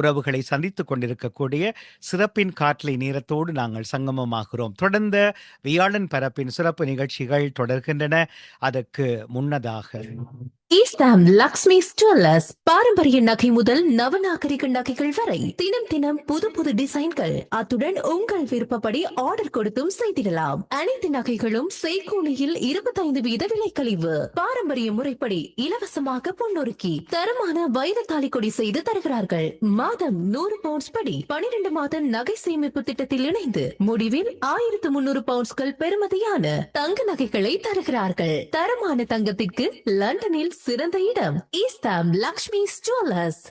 உறவுகளை சந்தித்துக் கொண்டிருக்கக்கூடிய சிறப்பின் காற்றலை நேரத்தோடு நாங்கள் சங்கமமாகிறோம். தொடர்ந்த வியாழன் பரப்பின் சிறப்பு நிகழ்ச்சிகள் தொடர்கின்றன. அதற்கு முன்னதாக ஈஸ்டாம் லக்ஷ்மி ஜுவல்லர்ஸ் பாரம்பரிய நகை முதல் நவநாகரிக நகைகள் வரை தினம் தினம் புது புது டிசைன்கள், அத்துடன் உங்கள் விருப்பப்படி ஆர்டர் கொடுத்தும் செய்திடலாம். அனைத்து நகைகளும் செய்கூலியில் 25% விலை கழிவு. பாரம்பரிய முறைப்படி இலவசமாக பொன்னொருக்கி தரமான வைர தாலிக்கொடி செய்து தருகிறார்கள். மாதம் 100 பவுண்ட்ஸ் படி 12 மாத நகை சேமிப்பு திட்டத்தில் இணைந்து முடிவில் 1300 பவுண்ட்ஸ்கள் பெறுமதியான தங்க நகைகளை தருகிறார்கள். தரமான தங்கத்திற்கு லண்டனில் சிறந்த இடம் ஈஸ்டாம் லக்ஷ்மி ஜுவல்லர்ஸ்.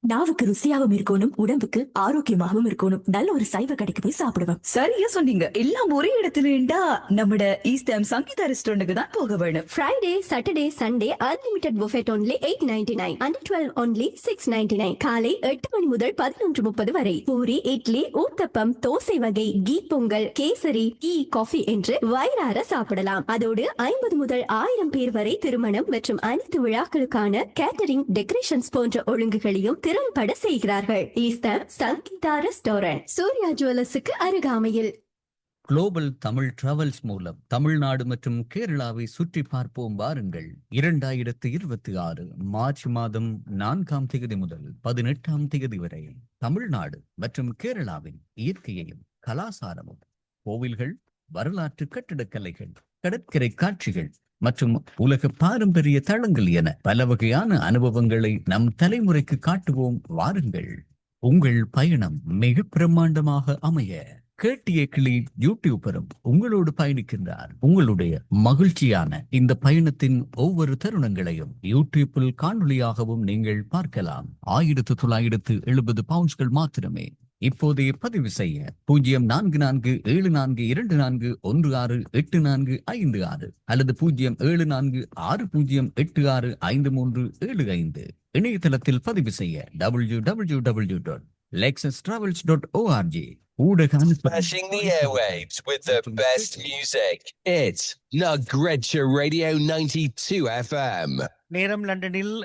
நாவுக்கு ருசியாகவும் இருக்கணும், உடம்புக்கு ஆரோக்கியமாகவும் இருக்கணும். நல்ல ஒரு சைவ கடைக்கு போய் சாப்பிடுவோம். சரியா சொன்னீங்க. எல்லாம் ஒரே இடத்துல இருந்தா நம்மட ஈஸ்டாம் சங்கீதா ரெஸ்டாரண்ட்டுக்கு தான் போக வேணும். Friday, Saturday, Sunday unlimited buffet only 8.99. Under 12 only 6.99. காலை 8 மணி முதல் 11:30 வரை. பூரி, இட்லி, ஊத்தப்பம், தோசை வகை, கீ பொங்கல், கேசரி, டீ, காஃபி என்று வயிறார சாப்பிடலாம். அதோடு 50 முதல் 1000 பேர் வரை திருமணம் மற்றும் அனைத்து விழாக்களுக்கான கேட்டரிங், டெக்கரேஷன்ஸ் போன்ற ஒழுங்குகளையும் திறன்பட செய்கிறார்கள். ஈஸ்டர் சங்கீதா ரெஸ்டாரண்ட், சூர்யா ஜுவல்லர்ஸுக்கு அருகாமையில். குளோபல் தமிழ் டிராவல்ஸ் மூலம் தமிழ்நாடு மற்றும் கேரளாவை சுற்றி பார்ப்போம் வாருங்கள். 2026 மார்ச் மாதம் 4ஆம் தேதி முதல் 18ஆம் தேதி வரை தமிழ்நாடு மற்றும் கேரளாவின் இயற்கையையும் கலாசாரமும், கோவில்கள், வரலாற்று கட்டிடக்கலைகள், கடற்கரை காட்சிகள் மற்றும் உலக பாரம்பரிய தளங்கள் என பல வகையான அனுபவங்களை நம் தலைமுறைக்கு காட்டுவோம் வாருங்கள். உங்கள் பயணம் மிக பிரம்மாண்டமாக அமைய கேட்டிய கிளி யூடியூபரும் உங்களோடு பயணிக்கின்றார். உங்களுடைய மகிழ்ச்சியான இந்த பயணத்தின் ஒவ்வொரு தருணங்களையும் யூடியூப்பில் காணொலியாகவும் நீங்கள் பார்க்கலாம். 1970 பவுண்ட்ஸ்கள் மாத்திரமே. இப்போதே பதிவு செய்ய 0442241684 அல்லது 0746086535. இணையதளத்தில் பதிவு செய்ய www.lexustravels.org. Smashing the airwaves with the best music. It's Nagrecha Radio 92 FM. நேரம் லண்டனில்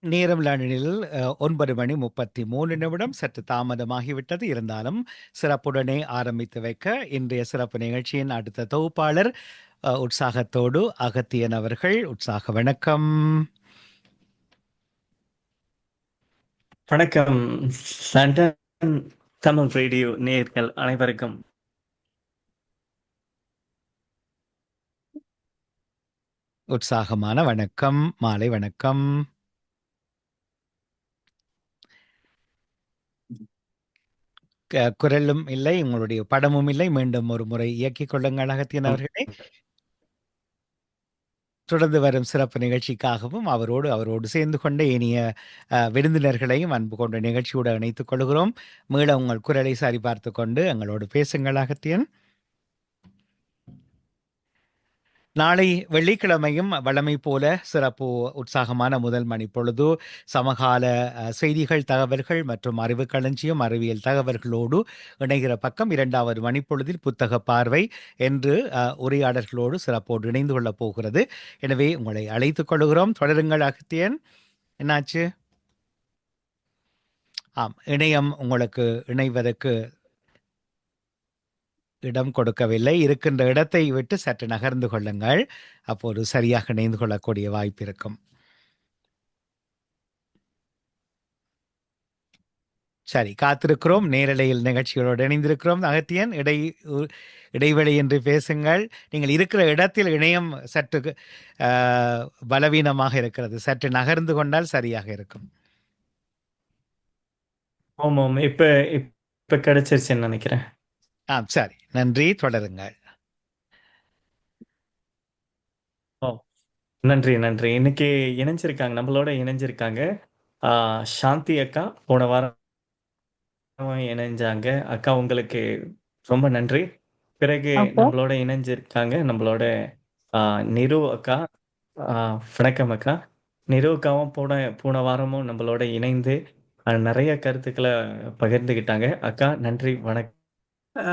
9:33 சற்று தாமதமாகிவிட்டது. இருந்தாலும் சிறப்புடனே ஆரம்பித்து வைக்க இன்றைய சிறப்பு நிகழ்ச்சியின் அடுத்த தொகுப்பாளர் உற்சாகத்தோடு அகத்தியன் அவர்கள். உற்சாக வணக்கம். வணக்கம். லண்டன் தமிழ் ரேடியோ நேயர்கள் அனைவருக்கும் உற்சாகமான வணக்கம், மாலை வணக்கம். குரலும் இல்லை, உங்களுடைய படமும் இல்லை. மீண்டும் ஒரு முறை இயக்கிக் கொள்ளுங்கள் அகத்தியன் அவர்களே. தொடர்ந்து வரும் சிறப்பு நிகழ்ச்சிக்காகவும் அவரோடு சேர்ந்து கொண்ட இனிய விருந்தினர்களையும் அன்பு கொண்ட நிகழ்ச்சியோடு இணைத்துக் கொள்கிறோம். மீள உங்கள் குரலை சரிபார்த்து கொண்டு எங்களோடு பேசுங்கள் அகத்தியன். நாளை வெள்ளிக்கிழமையும் வழமை போல சிறப்பு உற்சாகமான முதல் மணி பொழுது சமகால செய்திகள், தகவல்கள் மற்றும் அறிவு களஞ்சியம், அறிவியல் தகவல்களோடு இணைகிற பக்கம். 2வது மணிப்பொழுதில் புத்தக பார்வை என்று உரையாடல்களோடு சிறப்போடு இணைந்து கொள்ளப் போகிறது. எனவே உங்களை அழைத்துக் கொள்கிறோம். தொடருங்கள் அகத்தியன். என்னாச்சு? ஆம், இணையம் உங்களுக்கு இணைவதற்கு இடம் கொடுக்கவில்லை. இருக்கின்ற இடத்தை விட்டு சற்று நகர்ந்து கொள்ளுங்கள். அப்போது சரியாக இணைந்து கொள்ளக்கூடிய வாய்ப்பு இருக்கும். சரி, காத்திருக்கிறோம். நேரலையில் நிகழ்ச்சிகளோடு இணைந்திருக்கிறோம். அகத்தியன், இடைவெளி என்று பேசுங்கள். நீங்கள் இருக்கிற இடத்தில் இணையம் சற்று பலவீனமாக இருக்கிறது. சற்று நகர்ந்து கொண்டால் சரியாக இருக்கும். ஆமாம், இப்ப கிடைச்சிருச்சுன்னு நினைக்கிறேன். சரி, நன்றி. தொடருங்கள். நன்றி. இன்னைக்கு நம்மளோட இணைஞ்சிருக்காங்க சாந்தி அக்கா. போன வாரம் இணைஞ்சாங்க. அக்கா, உங்களுக்கு ரொம்ப நன்றி. பிறகு நம்மளோட இணைஞ்சிருக்காங்க நம்மளோட நிரு அக்கா. வணக்கம் அக்கா. நிரு அக்காவும் போன வாரமும் நம்மளோட இணைந்து நிறைய கருத்துக்களை பகிர்ந்துகிட்டாங்க. அக்கா, நன்றி. வணக்கம்.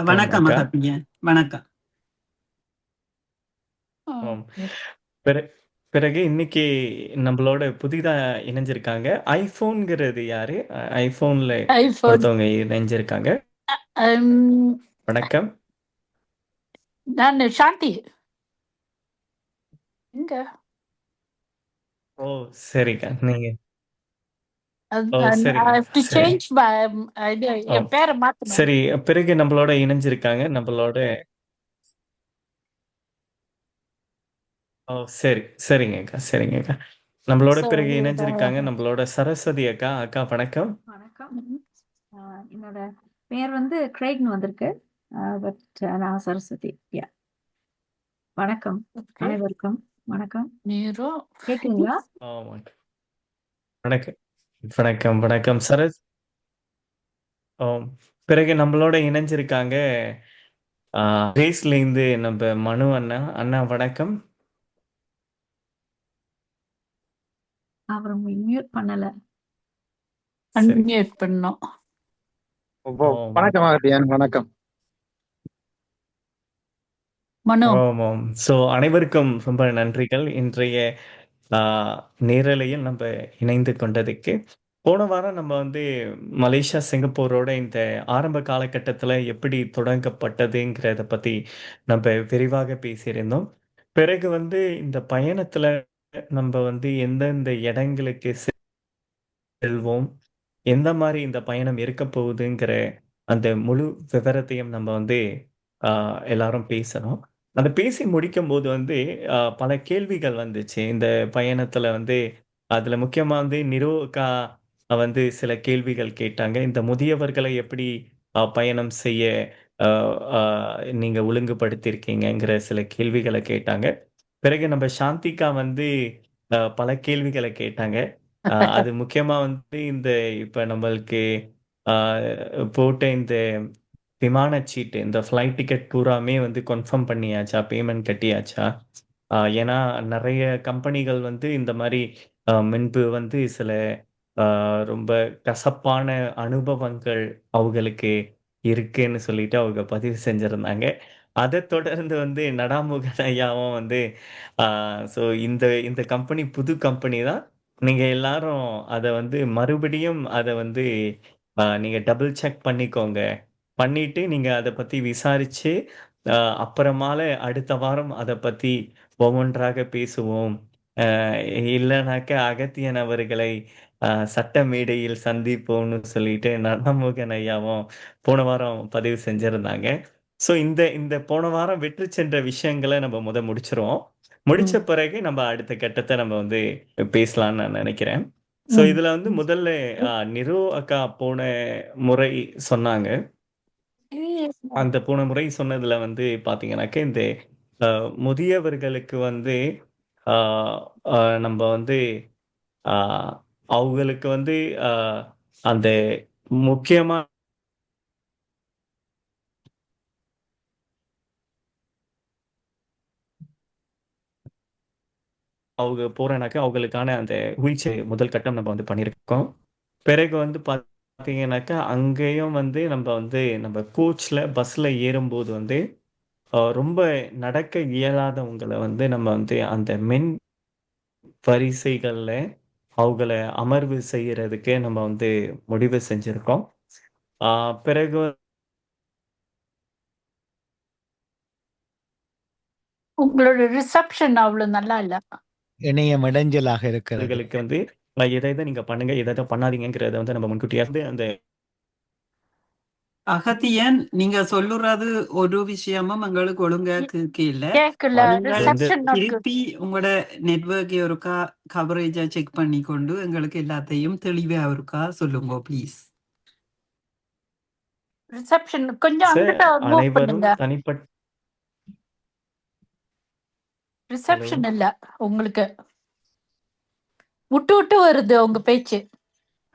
வணக்கம். பிறகு இன்னைக்கு நம்மளோட புதிதா இணைஞ்சிருக்காங்க. ஐஃபோன்ங்கிறது யாரு? ஐஃபோன்ல ஐபோன் ஒருத்தவங்க இணைஞ்சிருக்காங்க. வணக்கம். நான் சாந்தி இங்க ஓ! சரிங்க. நீங்க ஓ! I சரிங்க. have to சரி. change my இது ஓ! என் பேரை மாத்தணும். சரி. பிறகு நம்மளோட இணைஞ்சிருக்காங்க. நம்மளோட ஓ! சரிங்க அக்கா. சரிங்க அக்கா. நம்மளோட So, பிறகு இணைஞ்சிருக்காங்க. நம்மளோட சரஸ்வதி அக்கா. அக்கா வணக்கம். வணக்கம். என்னோட பேர் வந்து கிரேக்னு வந்திருக்கு. பட் நான் சரஸ்வதி. யா. வணக்கம் okay. அனைவருக்கும். வணக்கம். நீரோ கேக்குதுங்களா? ஆமாங்க. வணக்கம். வணக்கம், வணக்கம். பிறகு நம்மளோட இணைஞ்சிருக்காங்க. ரேஸ்லேருந்து நம்ம மனு அண்ணா. அண்ணா வணக்கம். அவர் மியூட் பண்ணல. சரி. அன்மியூட் பண்ணோம். வணக்கம் ஆகட்டியான், வணக்கம். மனோ ஆமாம். ஸோ அனைவருக்கும் ரொம்ப நன்றிகள். இன்றைய நேரலையில் நம்ம இணைந்து கொண்டதுக்கு. போன வாரம் நம்ம வந்து மலேசியா, சிங்கப்பூரோட இந்த ஆரம்ப காலகட்டத்துல எப்படி தொடங்கப்பட்டதுங்கிறத பத்தி நம்ம விரிவாக பேசியிருந்தோம். பிறகு வந்து இந்த பயணத்துல நம்ம வந்து எந்தெந்த இடங்களுக்கு செல்வோம், எந்த மாரி இந்த பயணம் இருக்க போகுதுங்கிற அந்த முழு விவரத்தையும் நம்ம வந்து எல்லாரும் பேசணும். அத பேசி முடிக்கும்போது வந்து பல கேள்விகள் வந்துச்சு. இந்த பயணத்துல வந்து அதுல முக்கியமா வந்து நிரோ அக்கா வந்து சில கேள்விகள் கேட்டாங்க. இந்த முதியவர்களை எப்படி பயணம் செய்ய அ அ நீங்க ஒழுங்குபடுத்தியிருக்கீங்கங்கிற சில கேள்விகள கேட்டாங்க. பிறகு நம்ம சாந்திகா வந்து பல கேள்விகள கேட்டாங்க. அது முக்கியமா வந்து இந்த இப்ப நம்மளுக்கு அ போட்ட இந்த விமான சீட்டு, இந்த ஃப்ளைட் டிக்கெட் பூராமே வந்து கன்ஃபார்ம் பண்ணியாச்சா? பேமெண்ட் கட்டியாச்சா? ஏன்னா நெறைய கம்பெனிகள் வந்து இந்த மாரி முன்பு வந்து சில ரொம்ப கசப்பான அனுபவங்கள் அவுங்களுக்கு இருக்குன்னு சொல்லிட்டு அவங்க பதிவு செஞ்சிருந்தாங்க. அத தொடர்ந்து வந்து நடாமுகன் ஐயாவும் வந்து ஆ ஸோ இந்த இந்த கம்பெனி புது கம்பெனி தான். நீங்க எல்லாரும் அத வந்து மறுபடியும் அத வந்து நீங்க டபுள் செக் பண்ணிக்கோங்க. பண்ணிட்டு நீங்க அத பத்தி விசாரிச்சு, அ அப்புறமால அடுத்த வாரம் அத பத்தி ஒவ்வொன்றாக பேசுவோம். இல்லனாக்க அகத்தியன் அவர்களை சட்ட மேடையில் சந்திப்போம்னு சொல்லிட்டு நலமுகன் ஐயாவும் போன வாரம் பதிவு செஞ்சிருந்தாங்க. ஸோ இந்த இந்த போன வாரம் விட்டு சென்ற விஷயங்கள நம்ம முடிச்சுருவோம். முடிச்ச பிறகு நம்ம அடுத்த கட்டத்த நம்ம வந்து பேசலாம்னு நான் நெனைக்கிறேன். ஸோ இதுல வந்து முதல்ல நிரு அக்கா போன முறை சொன்னாங்க. அந்த போன முறை சொன்னதுல வந்து பார்த்தீங்கன்னாக்க, இந்த முதியவர்களுக்கு வந்து ஆ அ நம்ப வந்து ஆ அவுங்களுக்கு வந்து அ அந்த முக்கியமா அவங்க போறனாக்க, அவங்களுக்கான அந்த வீல் சேர் முதல் கட்டம் நம்ம வந்து பண்ணியிருக்கோம். பிறகு வந்து பார்த்தீங்கன்னாக்கா, அங்கேயும் வந்து நம்ம கோச்ல, பஸ்ல ஏறும்போது வந்து ரொம்ப நடக்க இயலாதவங்கள வந்து நம்ம வந்து அந்த வரிசைகள்ல அவங்கள அமர்வு செய்யறதுக்கு நம்ம வந்து முடிவு செஞ்சிருக்கோம். ஆ பிறகு உங்களோட ரிசப்ஷன் அவ்வளவு நல்லா இல்ல. இணையம் இடைஞ்சலாக இருக்கிறது. அவர்களுக்கு வந்து எத நீங்க பண்ணுங்க, எத பண்ணாதீங்கங்கிறத வந்து நம்ம முன்கூட்டியே வந்து அந்த அகத்தியன் நீங்க சொல்லுறது ஒரு விஷயமும் எங்களுக்கு ஒழுங்கா கேட்கல. கேக்கல. நீங்க வந்து ரிசப்ஷன் நாட் குட். திருப்பி உங்களோட நெட்வொர்க் ஒருக்கா கவரேஜா செக் பண்ணி கொண்டு எங்களுக்கு எல்லாத்தையும் தெளிவா ஒருக்கா சொல்லுங்க ப்ளீஸ். ரிசப்ஷன் கொஞ்சம் அங்கிட்ட மூவ் அனைவரும் பண்ணுங்க. தனிப்பட்ட ஹலோ ரிசப்ஷன் இல்ல உங்களுக்கு. விட்டு விட்டு வருது உங்க பேச்சு.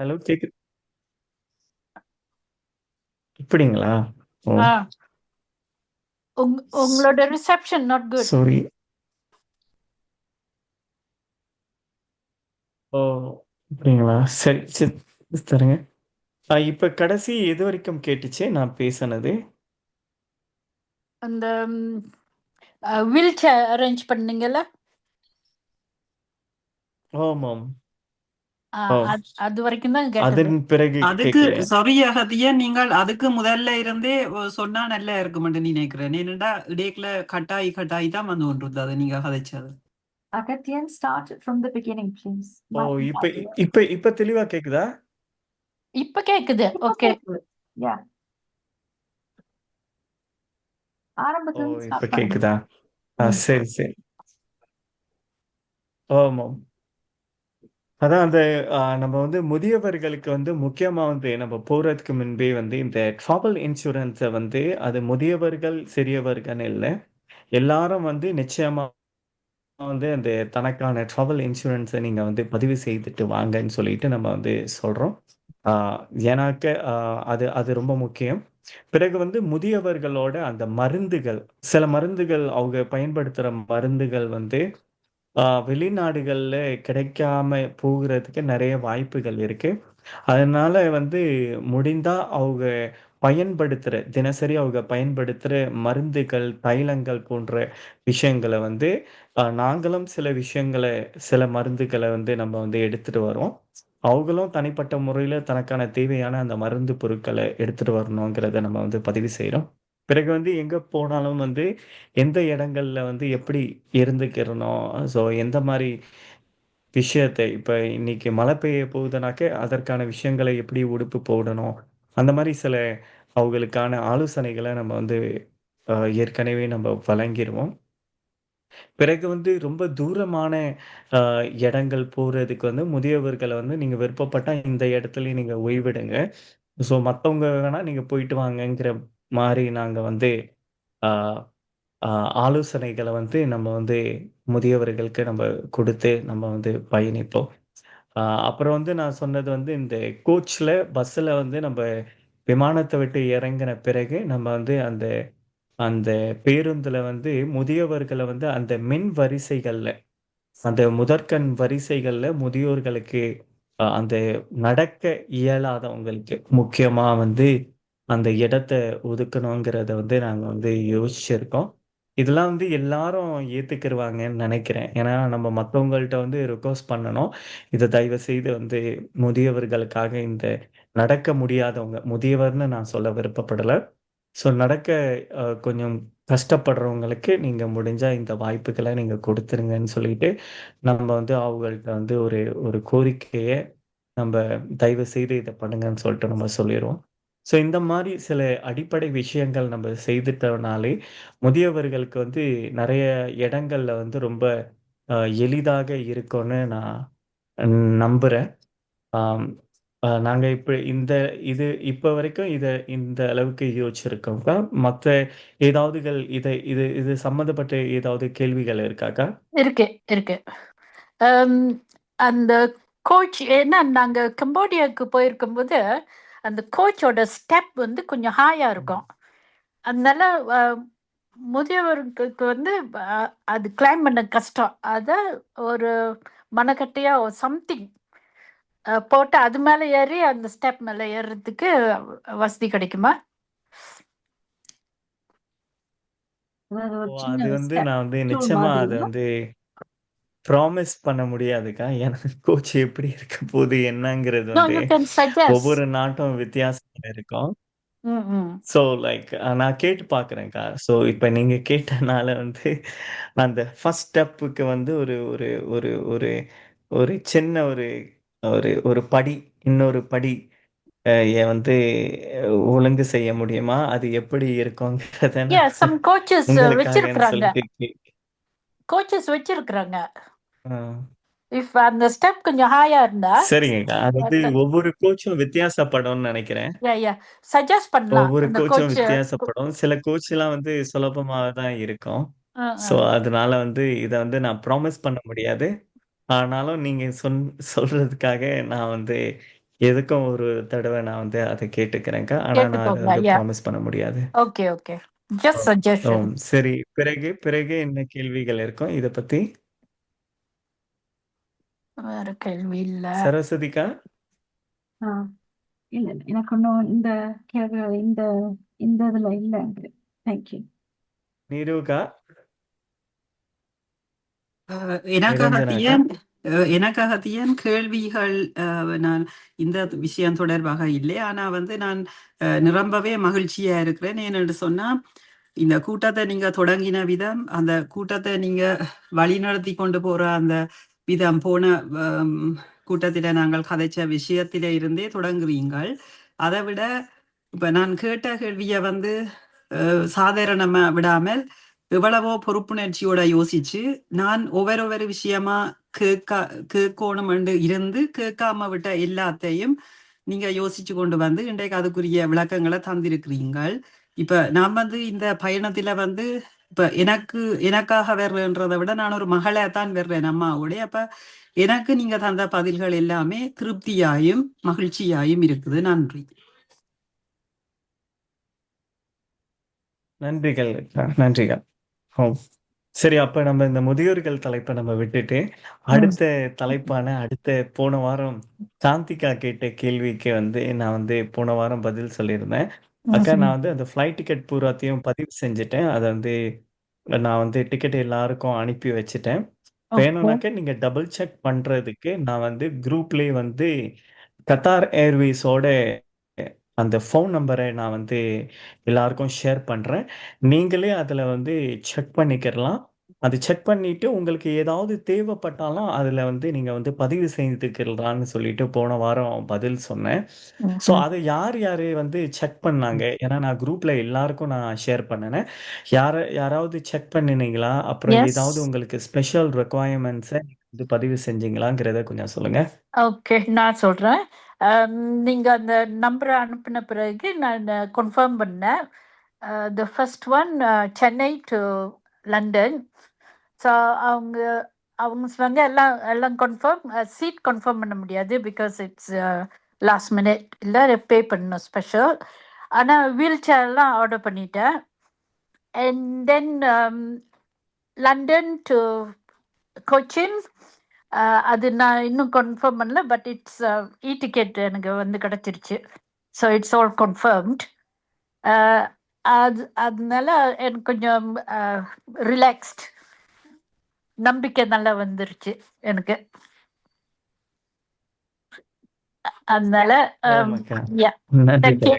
ஹலோ கேக்குது இப்படிங்களா? ஓ ஆ. உங்களோட ரிசப்ஷன் நாட் குட். சாரி. ஓ அப்படிங்களா? சரி சரி தருங்க. இப்ப கடைசி எது வரைக்கும் கேட்டுச்சு நான் பேசினது? அந்த வீல் சேர் அரேஞ்ச் பண்ணீங்கல்ல? ஆமாம். ஆ, ஓ! அது வரைக்கும் தான் கேட்டது. அதன் பிறகு அதுக்கு கேட்கலையா? சாரி அகத்தியா, நீங்கள் அதுக்கு முதல்ல இருந்தே சொன்னா நல்லா இருக்குமென்று நினைக்கிறேன். ஏனென்றா இடையில கட்டாயி தான் வந்து கொண்டிருந்தது அது நீங்க கதைச்சது. Agathian, start from the beginning, please. ஓ! இப்ப தெளிவா கேக்குதா? இப்ப கேக்குது. ஓகே. Yeah. ஓ! ஆரம்பத்துல இருந்து இப்ப ஸ்டார்ட் பண்ணுங்க. கேக்குதா? சரி, சரி. ஆமாம். அதான் அந்த நம்ம வந்து முதியவர்களுக்கு வந்து முக்கியமா வந்து நம்ம போறதுக்கு முன்பே வந்து இந்த ட்ராவல் இன்சூரன்ஸ வந்து அது முதியவர்கள், சிறியவர்கள்ன்னு இல்ல. எல்லாரும் வந்து நிச்சயமா வந்து அந்த தனக்கான ட்ராவல் இன்சூரன்ஸ நீங்க வந்து பதிவு செய்துட்டு வாங்கன்னு சொல்லிட்டு நம்ம வந்து சொல்றோம். ஆ ஏன்னாக்க அது அது ரொம்ப முக்கியம். பிறகு வந்து முதியவர்களோட அந்த மருந்துகள், சில மருந்துகள் அவங்க பயன்படுத்துற மருந்துகள் வந்து வெளிநாடுகள்ல கிடைக்காம போகுறதுக்கு நெறைய வாய்ப்புகள் இருக்கு. அதனால வந்து முடிந்தா அவங்க தினசரி அவங்க பயன்படுத்துற மருந்துகள், தைலங்கள் போன்ற விஷயங்கள வந்து நாங்களும் சில மருந்துகள வந்து நம்ம வந்து எடுத்துட்டு வரோம். அவங்களும் தனிப்பட்ட முறையில தனக்கான தேவையான அந்த மருந்து பொருட்கள எடுத்துட்டு வரணுங்கிறத நம்ம வந்து பதிவு செய்றோம். பிறகு வந்து எங்க போனாலும் வந்து எந்த இடங்கள்ல வந்து எப்படி இருந்துக்கிறணும். ஸோ எந்த மாரி விஷயத்த இப்ப இன்னைக்கு மழை பெய்ய போகுதுனாக்க, அதற்கான விஷயங்கள எப்படி உடுப்பு போடணும். அந்த மாரி சில அவங்களுக்கான ஆலோசனைகள நம்ம வந்து அ ஏற்கனவே நம்ம வழங்கிருவோம். பிறகு வந்து ரொம்ப தூரமான அ இடங்கள் போறதுக்கு வந்து முதியவர்கள வந்து நீங்க விருப்பப்பட்டா இந்த இடத்துலயே நீங்க ஓய்வெடுங்க. ஸோ மத்தவங்க வேணா நீங்க போயிட்டு வாங்கங்கிற மாரி நாங்க வந்து ஆ ஆ ஆலோசனைகள வந்து நம்ம வந்து முதியவர்களுக்கு நம்ம குடுத்து நம்ம வந்து பயணிப்போம். ஆ அப்புறம் வந்து நான் சொன்னது வந்து இந்த பஸ்ஸுல வந்து நம்ப விமானத்த விட்டு இறங்கின பிறகு நம்ம வந்து அந்த அந்த பேருந்துல வந்து முதியவர்கள வந்து அந்த வரிசைகள்ல அந்த முதற்கண் வரிசைகள்ல முதியோர்களுக்கு அந்த நடக்க இயலாதவங்களுக்கு முக்கியமா வந்து அந்த இடத்த ஒதுக்கணுங்கிறத வந்து நாங்க வந்து யோசிச்சிருக்கோம். இதெல்லாம் வந்து எல்லாரும் ஏத்துக்கிருவாங்கன்னு நெனைக்கிறேன். ஏன்னா நம்ம மத்தவங்கள்ட்ட வந்து ரிக்வெஸ்ட் பண்ணணும். இத தயவு செய்து வந்து முதியவர்களுக்காக இந்த நடக்க முடியாதவங்க, முதியவர்ன்னு நான் சொல்ல விருப்பப்படல. ஸோ நடக்க கொஞ்சம் கஷ்டப்படுறவங்களுக்கு நீங்க முடிஞ்சா இந்த வாய்ப்புகள நீங்க குடுத்துருங்கன்னு சொல்லிட்டு, நம்ம வந்து அவங்கள்ட்ட வந்து ஒரு ஒரு கோரிக்கைய நம்ப தயவு செய்து இத பண்ணுங்கன்னு சொல்லிட்டு நம்ம சொல்லிருவோம். ஸோ இந்த மாரி சில அடிப்படை விஷயங்கள் நம்ம செய்துட்டோம்னாலே, முதியவர்களுக்கு வந்து நெறைய இடங்கள்ல வந்து ரொம்ப அ எளிதாக இருக்கும்னு நான் நம்புறேன். ஆம். நாங்க இப்ப இப்ப வரைக்கும் இந்த அளவுக்கு யோசிச்சிருக்கோம்க்கா. மத்த ஏதாவதுகள் இது சம்மந்தப்பட்ட ஏதாவது கேள்விகள் இருக்காக்கா? இருக்கு, இருக்கு. அம், அந்த கோச் ஏன்னா நாங்க கம்போடியாவுக்கு போயிருக்கும்போது, அந்த கோச்சோட ஸ்டெப் வந்து கொஞ்சம் ஹாயா இருக்கும். அதனால அ முதியவர்களுக்கு வந்து அ அது கிளைம் பண்ண கஷ்டம். அத ஒரு மணக்கட்டையா சம்திங் போட்டு அது மேல ஏறி அந்த ஸ்டெப் மேல ஏறுறதுக்கு வசதி கிடைக்குமா? அதாவது ஓ! ஒரு அது சின்ன வந்து ஸ்டெப் நான் வந்து ஸ்டூல் நிச்சயமா அத மாதிரியா? வந்து ப்ராமிஸ் பண்ண முடியாதுக்கா. ஏன்னா கோச் எப்படி இருக்க போது என்னங்கிறது நோ, வந்து யூ கேன் சஜஸ்ட். ஒவ்வொரு நாட்டும் வித்தியாசமா இருக்கும். ம், ம். ஸோ லைக் நான் கேட்டு பார்க்குறேன்க்கா. ஸோ இப்ப நீங்க கேட்டனால வந்து அந்த ஃபர்ஸ்ட் ஸ்டெப்புக்கு வந்து ஒரு ஒரு ஒரு ஒரு ஒரு சின்ன ஒரு ஒரு ஒரு படி, இன்னொரு படி அ வந்து ஒழுங்கு செய்ய முடியுமா? அது எப்படி இருக்குங்கிறத நான் சம் கோச்சஸ் உங்களுக்காகன்னு வச்சிருக்கிறாங்க. சொல்லிட்டு கோச்சஸ் வச்சிருக்கிறாங்க. ஆ. இஃப் அந்த ஸ்டெப் கொஞ்சம் ஹாயா இருந்தா சரிங்கக்கா. அது வந்து ஒவ்வொரு கோச்சும் வித்தியாசப்படும்னு நெனைக்கிறேன். சஜஸ்ட் பண்ணலாம் ஒவ்வொரு அந்த கோச்சும் கோச். வித்தியாசப்படும். சில கோச்லாம் வந்து சுலபமா தான் இருக்கும். ஸோ, அதனால வந்து இத வந்து நான் ப்ராமிஸ் பண்ண முடியாது. ஆனாலும் நீங்க சொல்றதுக்காக நான் வந்து எதுக்கும் ஒரு தடவ நான் வந்து அத கேட்டுக்கிறேன்க்கா. ஆனா நான் அத கேட்டுக்கோங்க. வந்து ப்ராமிஸ் பண்ண முடியாது. Okay, okay. Oh. Just suggestion. ஓம். சரி. பிறகு பிறகு என்ன கேள்விகள் இருக்கும் இத பத்தி? வேற கேள்வி இல்ல. சரஸ்வதிக்கா? ஆ, இல்ல இல்ல. எனக்கு ஒன்றும் இந்த கேள்வி இந்த இந்த இதுல இல்லைங்க. தேங்க்யூ. நீருக்கா? எனக்கு நிரஞ்சனாக்கா? அகத்தியன் எனக்காகத்தியன் கேள்விகள் நான் இந்த விஷயம் தொடர்பாக இல்லை. ஆனா நான் நிரம்பவே மகிழ்ச்சியா இருக்கிறேன். ஏனென்று சொன்னா இந்த கூட்டத்தை நீங்க தொடங்கின விதம், அந்த கூட்டத்தை நீங்க வழிநடத்தி கொண்டு போற அந்த விதம், போன கூட்டத்தில நாங்கள் கதைச்ச விஷயத்தில இருந்தே தொடங்குறீங்கள். அதை விட இப்ப நான் கேட்ட கேள்விய சாதாரணமா விடாமல் எவ்வளவோ பொறுப்புணர்ச்சியோட யோசிச்சு நான் ஒவ்வொரு விஷயமா கேட்கணும் இருந்து கேட்காம விட்ட எல்லாத்தையும் நீங்க யோசிச்சு கொண்டு இன்றைக்கு அதுக்குரிய விளக்கங்களை தந்திருக்கிறீங்கள். இப்ப நான் இந்த பயணத்துல இப்ப எனக்காக வர்றேன்றதை விட நான் ஒரு மகளைத்தான் வர்றேன் அம்மாவோட. அப்ப எனக்கு நீங்க தந்த பதில்கள் எல்லாமே திருப்தியாயும் மகிழ்ச்சியாயும் இருக்குது. நன்றி. நன்றிகள் நன்றிகள். சரி, அப்ப நம்ம இந்த முதியோர்கள் தலைப்பை நம்ம விட்டுட்டு அடுத்த தலைப்பான போன வாரம் சாந்திகா கேட்ட கேள்விக்கு நான் போன வாரம் பதில் சொல்லியிருந்தேன். அக்கா, நான் அந்த ஃப்ளைட் டிக்கெட் பூராத்தையும் பதிவு செஞ்சுட்டேன். அதை நான் டிக்கெட் எல்லாருக்கும் அனுப்பி வச்சுட்டேன். வேணும்னாக்க நீங்க டபுள் செக் பண்றதுக்கு நான் குரூப்லயே கத்தார் ஏர்வேஸோட அந்த ஃபோன் நம்பரை நான் எல்லாருக்கும் ஷேர் பண்றேன். நீங்களே அதுல செக் பண்ணிக்கிறலாம். அது செக் பண்ணிட்டு உங்களுக்கு ஏதாவது தேவைப்பட்டாலும் அதுல நீங்க பதிவு செய்துக்கலாம்னு சொல்லிட்டு போன வாரம் பதில் சொன்னேன். ஸோ அதை யார் செக் பண்ணாங்க? ஏன்னா நான் குரூப்ல எல்லாருக்கும் நான் ஷேர் பண்ணினேன். யாராவது செக் பண்ணினீங்களா? அப்புறம் ஏதாவது உங்களுக்கு ஸ்பெஷல் ரெக்குவயர்மெண்ட்ஸை பதிவு செஞ்சீங்களாங்கிறத கொஞ்சம் சொல்லுங்க. ஓகே, நான் சொல்றேன். நீங்க அந்த நம்பரை அனுப்பின பிறகு நான் கன்ஃபார்ம் பண்ணேன். The first one Chennai to London. So அவங்க அவங்க சொன்னாங்க எல்லாம் எல்லாம் கன்ஃபார்ம். சீட் கன்ஃபார்ம் பண்ண முடியாது, பிகாஸ் இட்ஸ் லாஸ்ட் மினிட், இல்லை பே பண்ணணும் ஸ்பெஷல். ஆனால் வீல் சேர்லாம் ஆர்டர் பண்ணிட்டேன். And then London to Cochin, அது நான் இன்னும் கன்ஃபார்ம் பண்ணல, பட் இட்ஸ் இ டிக்கெட் எனக்கு கிடச்சிருச்சு. So it's all confirmed. அதனால எனக்கு கொஞ்சம் ரிலாக்ஸ்ட், நம்பிக்கை நல்லா வந்துருச்சு எனக்கு. அதனால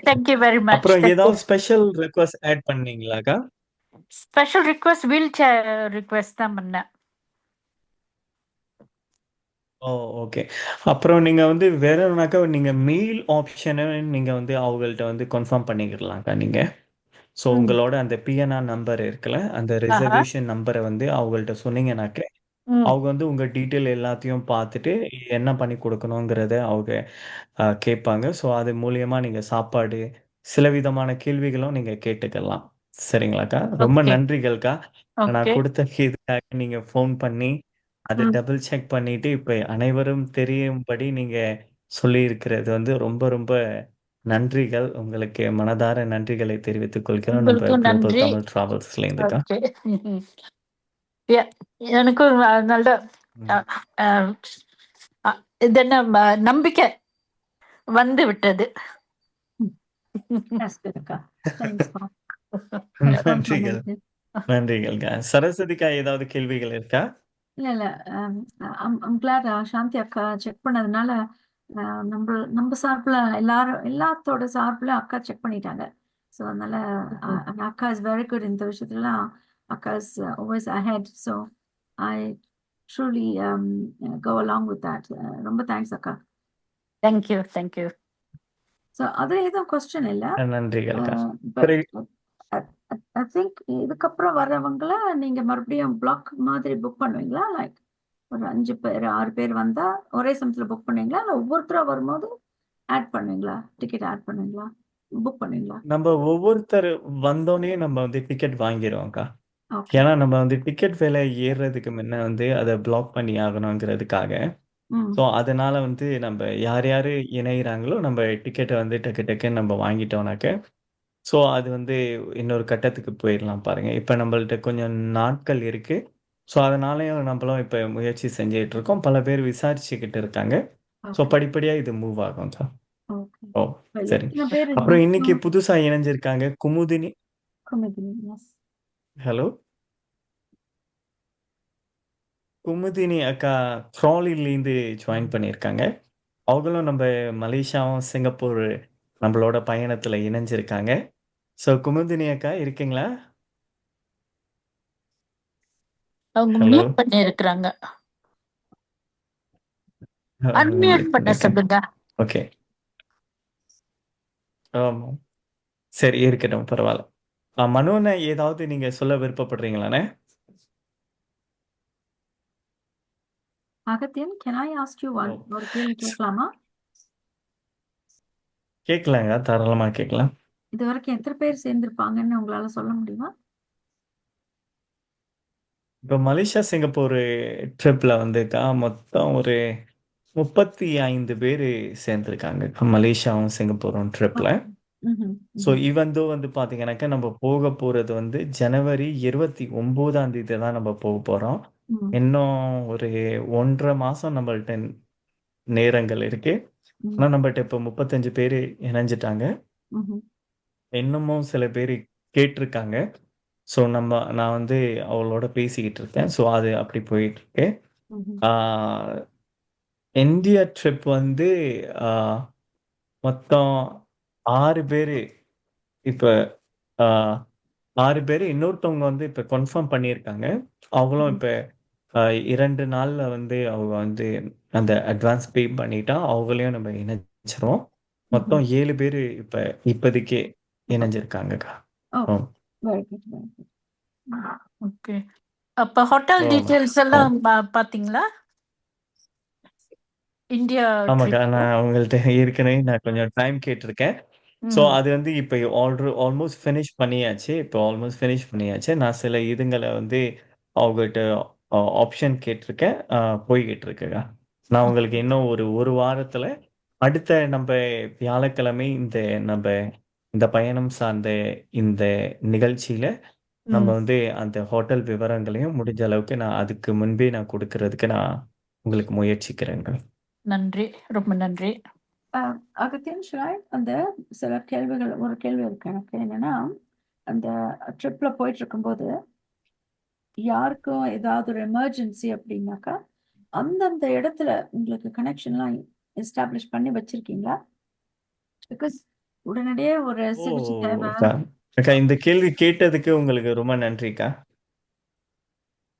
தேங்க்யூ வெரி மச். அப்புறம் ஏதாவது ஸ்பெஷல் ரிக்வெஸ்ட் ஆட் பண்ணீங்களாக்கா? Special request wheelchair request தான் பண்ணேன். Oh, okay. அப்புறம் நீங்க வேணும்னாக்கா நீங்க மெயில் ஆப்ஷனை நீங்க அவங்கள்ட்ட கன்ஃபார்ம் பண்ணிக்கலாம்க்கா நீங்க. ஸோ உங்களோட அந்த பிஎன்ஆர் நம்பர் இருக்குல்ல, அந்த ரிசர்வேஷன் நம்பரை அவங்கள்ட்ட சொன்னீங்கன்னாக்க அவங்க உங்க டீட்டெயில் எல்லாத்தையும் பார்த்துட்டு என்ன பண்ணி கொடுக்கணுங்கிறத அவங்க கேட்பாங்க. ஸோ அது மூலியமா நீங்க சாப்பாடு, சில விதமான கேள்விகளும் நீங்க கேட்டுக்கலாம். சரிங்களாக்கா? ரொம்ப நன்றிகள்க்கா. நான் கொடுத்த இதுக்காக நீங்க ஃபோன் பண்ணி அதை டபுள் செக் பண்ணிட்டு இப்ப அனைவரும் தெரியும்படி நீங்க சொல்லி இருக்கிறது ரொம்ப ரொம்ப நன்றிகள். உங்களுக்கு மனதார நன்றிகளை தெரிவித்துக் கொள்கிறோம். நம்ம குளோபல் தமிழ் டிராவல்ஸ்ல இருந்துக்கா. எனக்கும் நல்ல இது என்ன நம்பிக்கை வந்து விட்டது. நன்றிகள் நன்றிகள்க்கா. சரஸ்வதிக்கா, ஏதாவது கேள்விகள் இருக்கா? இல்ல I'm glad சாந்தி அக்கா செக் பண்ணதுனால நம்ம சார்பில் எல்லாத்தோட சார்பில் அக்கா செக் பண்ணிட்டாங்க. ஸோ அதனால அக்கா இஸ் வெரி குட். இந்த விஷயத்துலாம் அக்கா is always ahead. So I truly go along with that. ரொம்ப தேங்க்ஸ் அக்கா. தேங்க்யூ. ஸோ அது எதுவும் கொஸ்டின் இல்லை. நன்றிகள்க்கா. I think இதுக்கப்புறம் வர்றவங்கள நீங்க மறுபடியும் பிளாக் மாதிரி புக் பண்ணுவீங்களா? லைக் ஒரு 5 பேர் 6 பேர் வந்தா ஒரே சமயத்துல புக் பண்ணுவீங்களா, இல்ல ஒவ்வொருத்தரா வரும்போது ஆட் பண்ணுவீங்களா, டிக்கெட் ஆட் பண்ணுவீங்களா, புக் பண்ணுவீங்களா? நம்ம ஒவ்வொருத்தர் வந்தோடனே நம்ம டிக்கெட் வாங்கிடுவோம்க்கா. ஏன்னா நம்ம டிக்கெட் விலை ஏறுறதுக்கு முன்ன அதை பிளாக் பண்ணி ஆகணுங்கிறதுக்காக. ஸோ அதனால நம்ம யார் யாரு இணைகிறாங்களோ நம்ம டிக்கெட்டை டக்குன்னு நம்ம வாங்கிட்டோம்னாக்க, ஸோ அது இன்னொரு கட்டத்துக்கு போயிடலாம் பாருங்க. இப்போ நம்மள்ட்ட கொஞ்சம் நாட்கள் இருக்கு. ஸோ அதனாலயும் நம்மளும் இப்போ முயற்சி செஞ்சுட்டு இருக்கோம். பல பேர் விசாரிச்சுக்கிட்டு இருக்காங்க. ஸோ படிப்படியா இது மூவ் ஆகும் சார். ஓ, சரி. அப்புறம் இன்னைக்கு புதுசா இணைஞ்சிருக்காங்க குமுதினி. ஹலோ குமுதினி அக்கா க்ராலிலேருந்து ஜாயின் பண்ணியிருக்காங்க. அவங்களும் நம்ம மலேசியாவும், சிங்கப்பூர் நம்மளோட பயணத்துல இணைஞ்சிருக்காங்க. ஸோ குமுதினி அக்கா இருக்கீங்களா? அவங்க ஹலோ. மியூட் பண்ணி இருக்கிறாங்க. அன்மியூட் பண்ண சொல்லுங்க. ஓகே. ஆமா. சரி இருக்கட்டும் பரவாயில்ல. மனோண்ண ஏதாவது நீங்க சொல்ல விருப்பப்படுறீங்களாண்ணே? Agathiyan, can I ask you oh. ஒரு கேள்வி கேட்கலாமா? கேட்கலாங்க, தாராளமா கேட்கலாம். இது வரைக்கும் எத்தனை பேர் சேர்ந்திருப்பாங்கன்னு உங்களால சொல்ல முடியுமா? இப்போ மலேசியா சிங்கப்பூர் ட்ரிப்ல வந்துக்கா மொத்தம் ஒரு 35 பேர் சேர்ந்திருக்காங்க. மலேசியாவும் சிங்கப்பூரும் ட்ரிப்ல. ம்ஹும், ஸோ ம்ஹும். இவந்தோ வந்து பார்த்தீங்கன்னாக்கா நம்ம போக போகிறது வந்து ஜனவரி 29ஆம் தேதி தான் நம்ம போக போகிறோம். ம், இன்னும் ஒரு 1.5 மாதம் நம்மள்ட்ட நேரங்கள் இருக்கு. ம், ஆனால் நம்மகிட்ட இப்போ 35 பேர் இணைஞ்சிட்டாங்க. ம்ஹும். இன்னமும் சில பேர் கேட்டிருக்காங்க. ஸோ நான் வந்து அவளோட பேசிக்கிட்டு இருக்கேன். ஸோ அது அப்படி போயிட்டு இருக்கு. ம்ஹும். ஆஹ் இந்தியா ட்ரிப் வந்து ஆஹ் மொத்தம் 6 பேர் இப்போ 6 பேர். இன்னொருத்தவங்க வந்து இப்போ கன்ஃபார்ம் பண்ணியிருக்காங்க. அவங்களும் இப்போ 2 நாள்ல வந்து அவங்க வந்து அந்த அட்வான்ஸ் பே பண்ணிட்டா அவங்களையும் நம்ம இணைச்சிருவோம். மொத்தம் 7 பேர் இப்போ இப்போதைக்கு இணைஞ்சிருக்காங்கக்கா. ஓ, ஓ. Very good, very good. Okay. அப்ப ஹோட்டல் ஓ. டீடைல்ஸ் ஓ. எல்லாம் பாத்தீங்களா? இந்தியா ஆமாக்கா, ட்ரிப். நான் உங்கள்ட்ட ஏற்கனவே நான் கொஞ்சம் டைம் கேட்டிருக்கேன். ஸோ அது வந்து இப்போ ஆல்மோஸ்ட் ஃபினிஷ் பண்ணியாச்சு. இப்போ ஆல்மோஸ்ட் ஃபினிஷ் பண்ணியாச்சு. நான் சில இதுங்களை வந்து அவங்ககிட்ட ஆப்ஷன் கேட்டிருக்கேன். போய்கிட்டு இருக்குக்கா. நான் உங்களுக்கு இன்னும் ஒரு வாரத்துல அடுத்த நம்ம வியாழக்கிழமை நம்ம இந்த பயணம் சார்ந்த இந்த நிகழ்ச்சியில நம்ம வந்து அந்த ஹோட்டல் விவரங்களையும் முடிஞ்ச அளவுக்கு நான் அதுக்கு முன்பே நான் கொடுக்கறதுக்கு நான் உங்களுக்கு முயற்சிக்கிறேங்க. நன்றி, ரொம்ப நன்றி. அகத்தியன் ஷாய், அந்த சில கேள்விகள், ஒரு கேள்வி இருக்கு எனக்கு. என்னன்னா, அந்த ட்ரிப்ல போயிட்டு இருக்கும்போது யாருக்கும் ஏதாவது ஒரு எமர்ஜென்சி அப்படின்னாக்கா அந்தந்த இடத்துல உங்களுக்கு கனெக்ஷன்லாம் எஸ்டாப்ளிஷ் பண்ணி வச்சிருக்கீங்களா? பிகாஸ் உடனடியே ஒரு ஓ சிகிச்சை தேவை. அக்கா, அக்கா இந்த கேள்வி கேட்டதுக்கு உங்களுக்கு ரொம்ப நன்றிக்கா.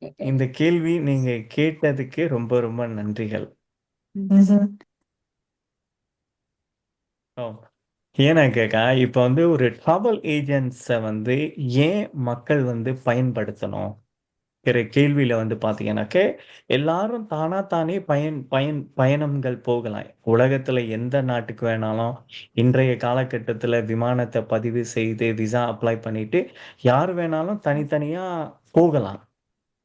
எ- எ- இந்த கேள்வி நீங்க கேட்டதுக்கு ரொம்ப ரொம்ப நன்றிகள். ம். ஓ. ஏன்னாக்கா இப்போ வந்து ஒரு டிராவல் ஏஜென்ட்ஸை வந்து ஏன் மக்கள் வந்து பயன்படுத்தணும் கேள்வியில வந்து பாத்தீங்கன்னாக்க எல்லாரும் தானா தானே பயணங்கள் போகலாம். உலகத்துல எந்த நாட்டுக்கு வேணாலும் இன்றைய காலகட்டத்துல விமானத்தை பதிவு செய்து விசா அப்ளை பண்ணிட்டு யார் வேணாலும் தனித்தனியா போகலாம்.